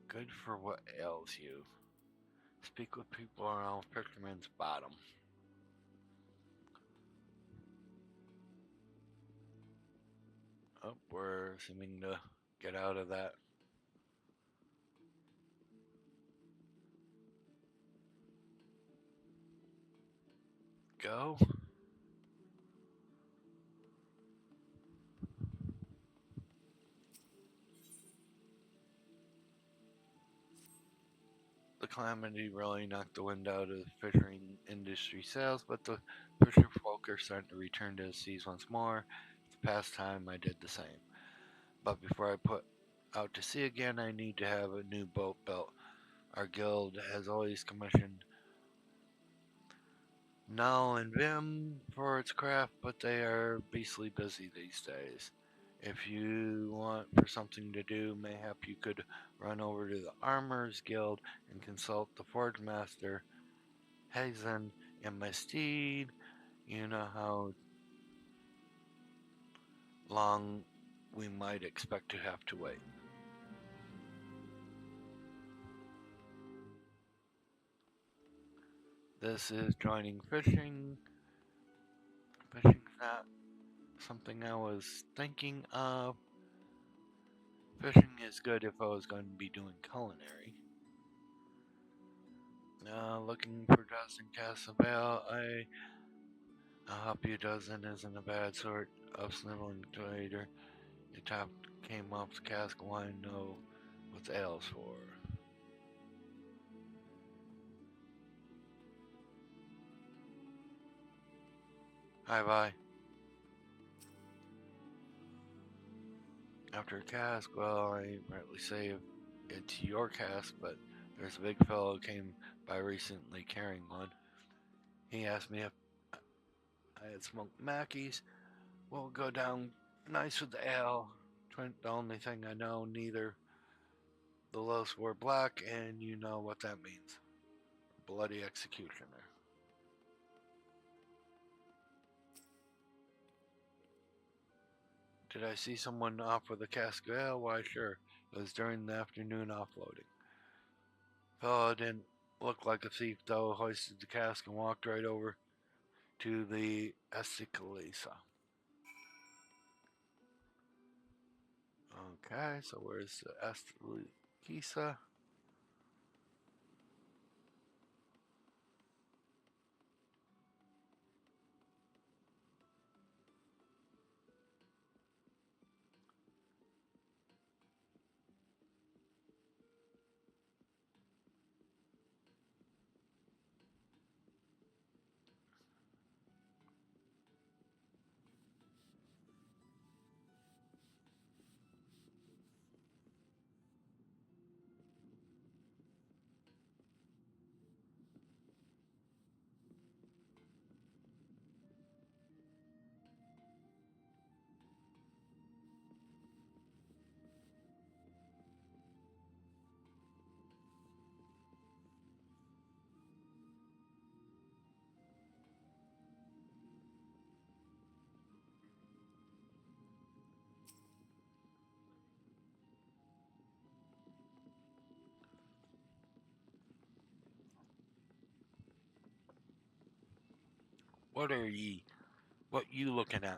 Good for what ails you. Speak with people around Fisherman's Bottom. Oh, we're seeming to get out of that. Go. The calamity really knocked the wind out of the fishing industry sales, but the fisher folk are starting to return to the seas once more. It's past time I did the same. But before I put out to sea again, I need to have a new boat built. Our guild has always commissioned Null and Vim for its craft, but they are beastly busy these days. If you want for something to do, mayhap you could run over to the Armorers Guild and consult the Forge Master, Hazen, and my steed. You know how long we might expect to have to wait. This is joining fishing. Fishing's not something I was thinking of. Fishing is good if I was going to be doing culinary. Looking for Dustin Casabell. I'll help you. Dozen isn't a bad sort of sniveling trader. Your top came off the cask of wine. Know what's ales for. Hi, bye. After a cask, well, I rightly say it's your cask, but there's a big fellow who came by recently carrying one. He asked me if I had smoked Mackies. We'll go down nice with the ale. The only thing I know, neither the loaves were black, and you know what that means. Bloody executioner. Did I see someone off with a cask of ale? Why, sure. It was during the afternoon offloading. Fellow didn't look like a thief, though, hoisted the cask and walked right over to the Escalisa. Okay, so where's the Escalisa? Kisa. What are ye? What you looking at?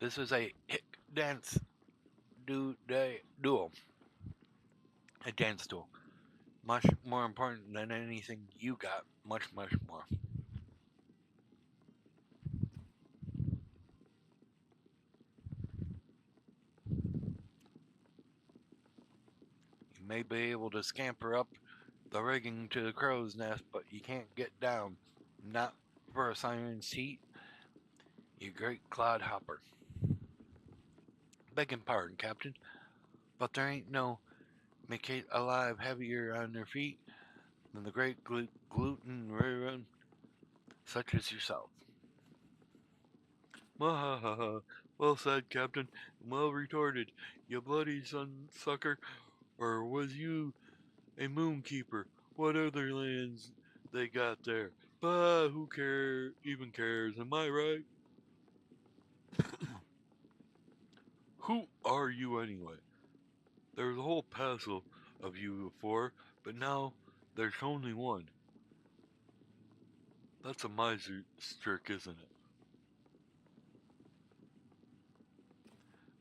This is a hick dance duel. A dance duel. Much more important than anything you got. Much, much more. You may be able to scamper up the rigging to the crow's nest, but you can't get down. Not for a siren seat, you great clodhopper. Begging pardon, Captain, but there ain't no Macate alive heavier on their feet than the great gluten railroad such as yourself. Mahaha. Well said, Captain. Well retorted, you bloody sunsucker. Or was you a moonkeeper? What other lands they got there? But who even cares? Am I right? Who are you anyway? There was a whole passel of you before, but now there's only one. That's a miser trick, isn't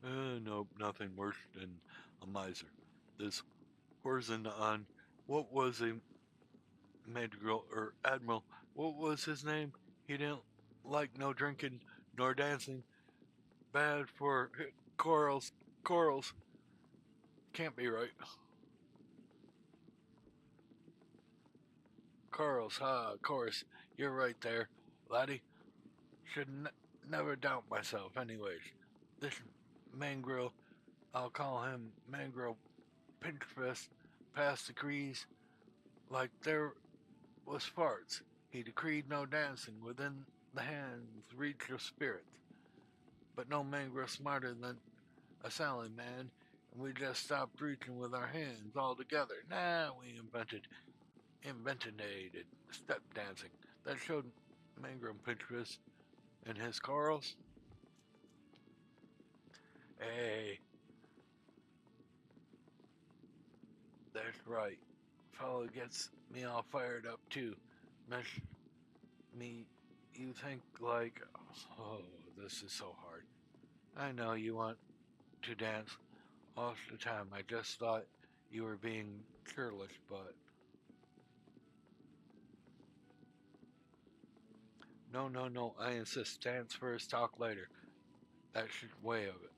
it? Nope, nothing worse than a miser. This horizon on what was a admiral? What was his name? He didn't like no drinking nor dancing. Bad for corals. Corals can't be right. Corals, of course, you're right there, laddie. Should never doubt myself, anyways. This Mangrel, I'll call him Mangrel Pinchfist, passed decrees like there was farts. He decreed no dancing within the hands reach of spirit. But no Mangrel smarter than a Sally man, and we just stopped reaching with our hands altogether. Nah, we invented step dancing. That showed Mangrel Pinchfist and his corals. Hey, that's right. Fellow gets me all fired up too. Mesh me, you think like, oh, this is so hard. I know you want to dance all the time. I just thought you were being careless, but no, no, no. I insist. Dance first, talk later. That's the way of it.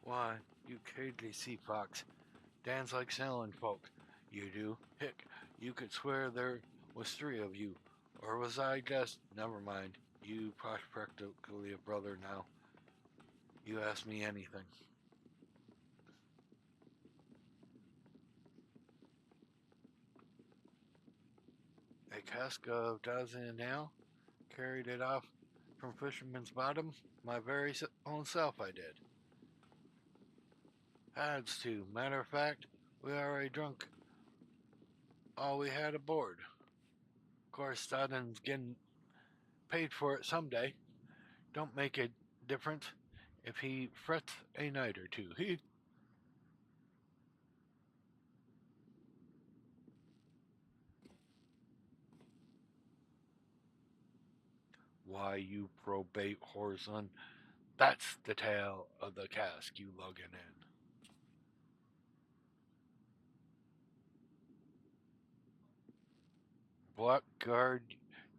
Why, you cagey sea fox, dance like sailing folk. You do. Hick, you could swear there was three of you. Or was I just. Never mind. You practically a brother now. You ask me anything. A cask of dozen and ale? Carried it off from Fisherman's Bottom? My very own self I did. Had to. Matter of fact, we already drunk all we had aboard. Of course, Stodden's getting paid for it someday. Don't make a difference if he frets a night or two. He. Why, you probate whoreson, that's the tale of the cask you luggin' in. Blackguard,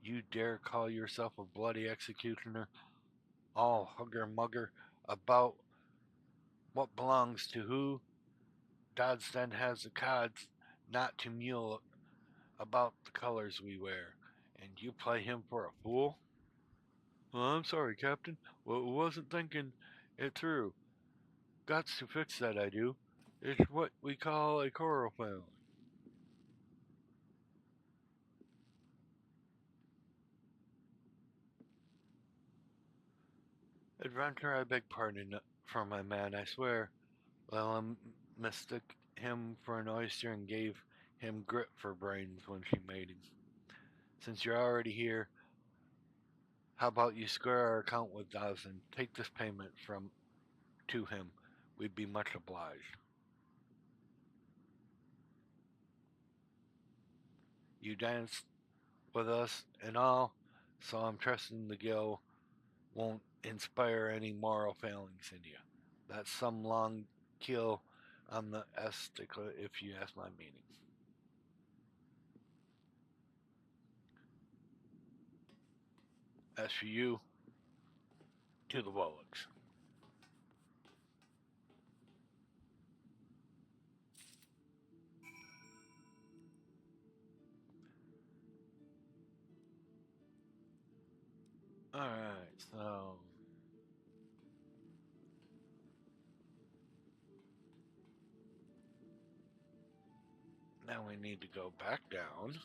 you dare call yourself a bloody executioner, all hugger mugger about what belongs to who? Doddsden has the cods not to mule about the colors we wear, and you play him for a fool? Well, I'm sorry, Captain. Wasn't thinking it through. Gots to fix that, I do. It's what we call a coral family. Adventure, I beg pardon from my man, I swear. Lila mistook him for an oyster and gave him grit for brains when she made him. Since you're already here, how about you square our account with us and take this payment from to him? We'd be much obliged. You danced with us and all, so I'm trusting the Gill won't inspire any moral failings in you. That's some long kill on the estica, if you ask my meaning. As for you, to the Wallachs. Alright, so now we need to go back down.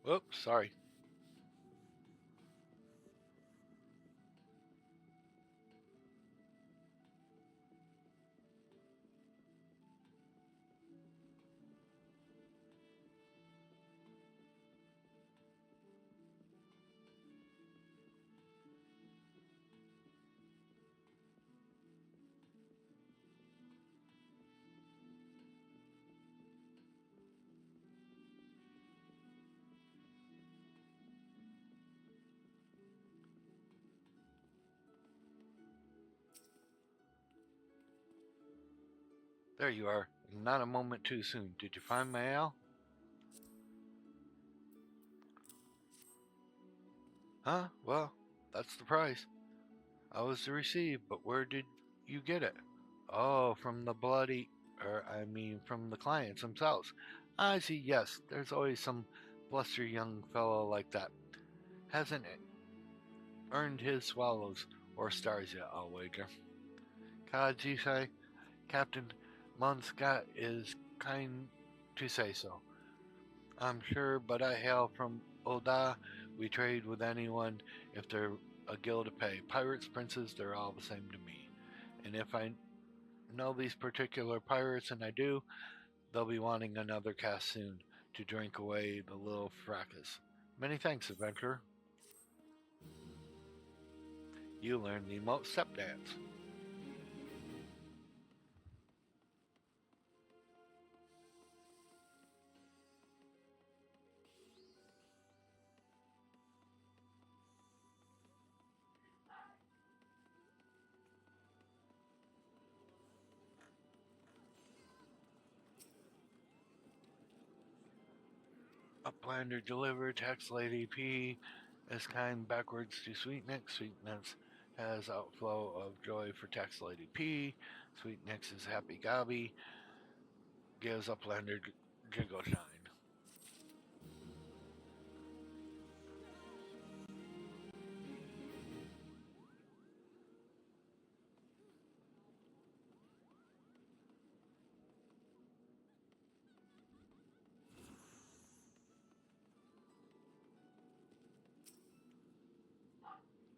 Oops, sorry. There you are. Not a moment too soon. Did you find my ale? Huh? Well, that's the price. I was to receive, but where did you get it? Oh, from the bloody, from the clients themselves. I see, yes, there's always some bluster young fellow like that. Hasn't it earned his swallows or stars yet, I'll wager. Cods, you say? Captain Monscott is kind to say so. I'm sure, but I hail from Oda. We trade with anyone if they're a gill to pay. Pirates, princes, they're all the same to me. And if I know these particular pirates, and I do, they'll be wanting another cast soon to drink away the little fracas. Many thanks, adventurer. You learned the emote step dance. Uplander delivered, text Lady P is kind backwards to Sweetnix. Sweetnix has outflow of joy for text Lady P. Sweetnix is happy gobby. Gives Uplander jiggle shine.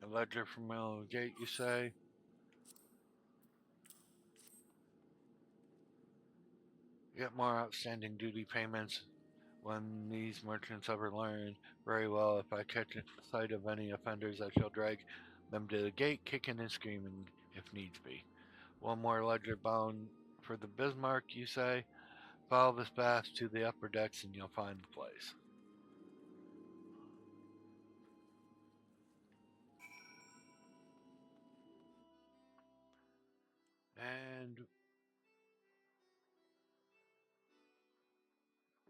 A ledger from Mellow Gate, you say? Get more outstanding duty payments when these merchants ever learn. Very well, if I catch sight of any offenders, I shall drag them to the gate, kicking and screaming if needs be. One more ledger bound for the Bismarck, you say? Follow this path to the upper decks and you'll find the place. And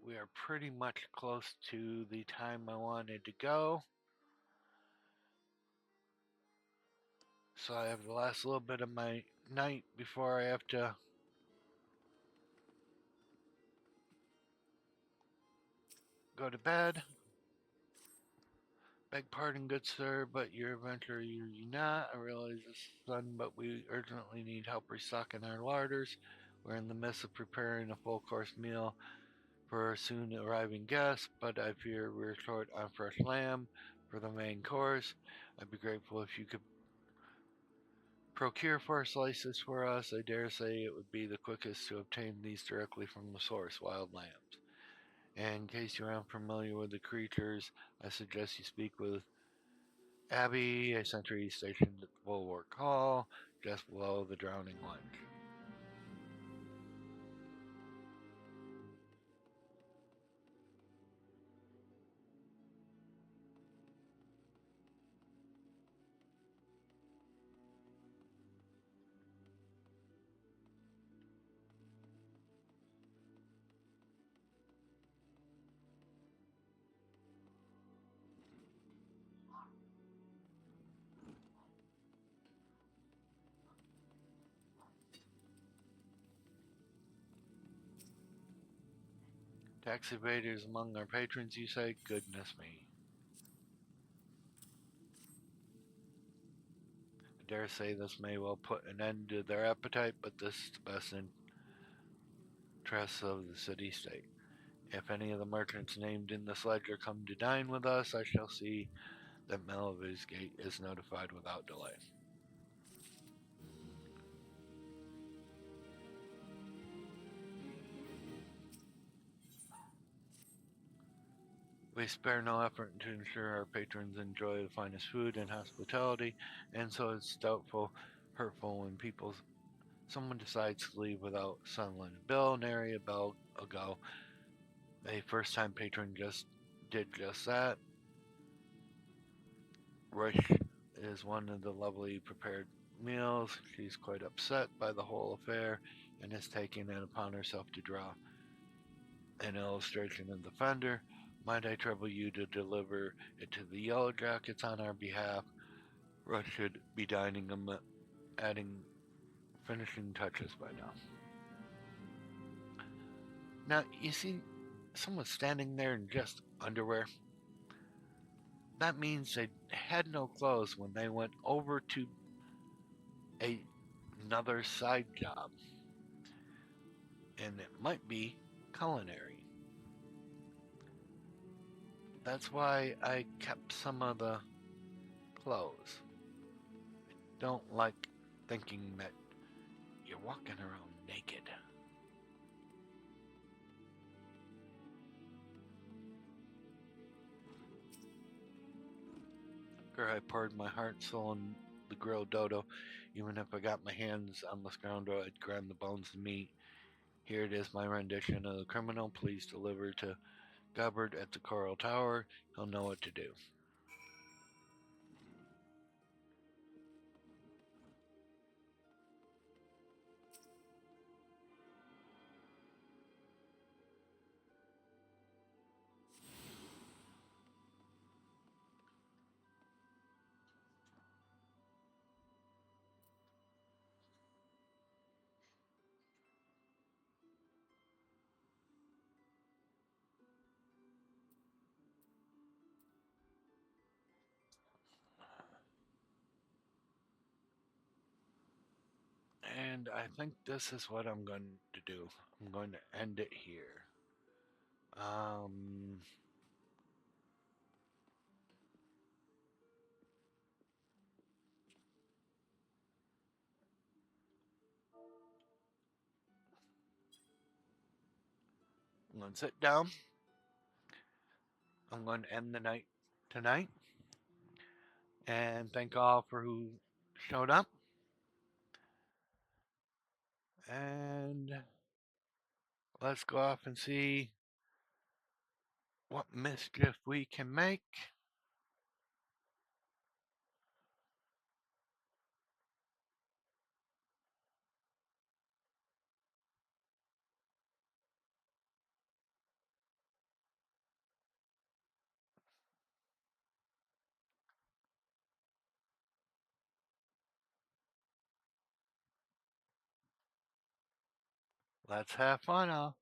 we are pretty much close to the time I wanted to go. So I have the last little bit of my night before I have to go to bed. Beg pardon, good sir, but your adventure you're not. I realize this is sudden, but we urgently need help restocking our larders. We're in the midst of preparing a full course meal for soon arriving guests, but I fear we're short on fresh lamb for the main course. I'd be grateful if you could procure 4 slices for us. I dare say it would be the quickest to obtain these directly from the source, wild lambs. And in case you're unfamiliar with the creatures, I suggest you speak with Abby, a sentry stationed at the Bulwark Hall, just below the Drowning Lunge. Tax evaders among our patrons, you say? Goodness me. I dare say this may well put an end to their appetite, but this is the best interests of the city-state. If any of the merchants named in this ledger come to dine with us, I shall see that Melville's Gate is notified without delay. We spare no effort to ensure our patrons enjoy the finest food and hospitality, and so it's doubtful, hurtful when someone decides to leave without settling a bill. Nary a bell ago, a first-time patron did just that. Rush is one of the lovely prepared meals. She's quite upset by the whole affair and has taken it upon herself to draw an illustration of the fender. Might I trouble you to deliver it to the Yellow Jackets on our behalf? Rush should be dining them, adding finishing touches by now. Now, you see someone standing there in just underwear? That means they had no clothes when they went over to another side job. And it might be culinary. That's why I kept some of the clothes. I don't like thinking that you're walking around naked. I poured my heart, soul, and the grilled dodo. Even if I got my hands on the scoundrel, I'd grind the bones and meat. Here it is, my rendition of the criminal. Please deliver to Gubbard at the Coral Tower. He'll know what to do. And I think this is what I'm going to do. I'm going to end it here. Um, I'm going to sit down I'm going to end the night tonight and thank all for who showed up. And let's go off and see what mischief we can make. Let's have fun, all.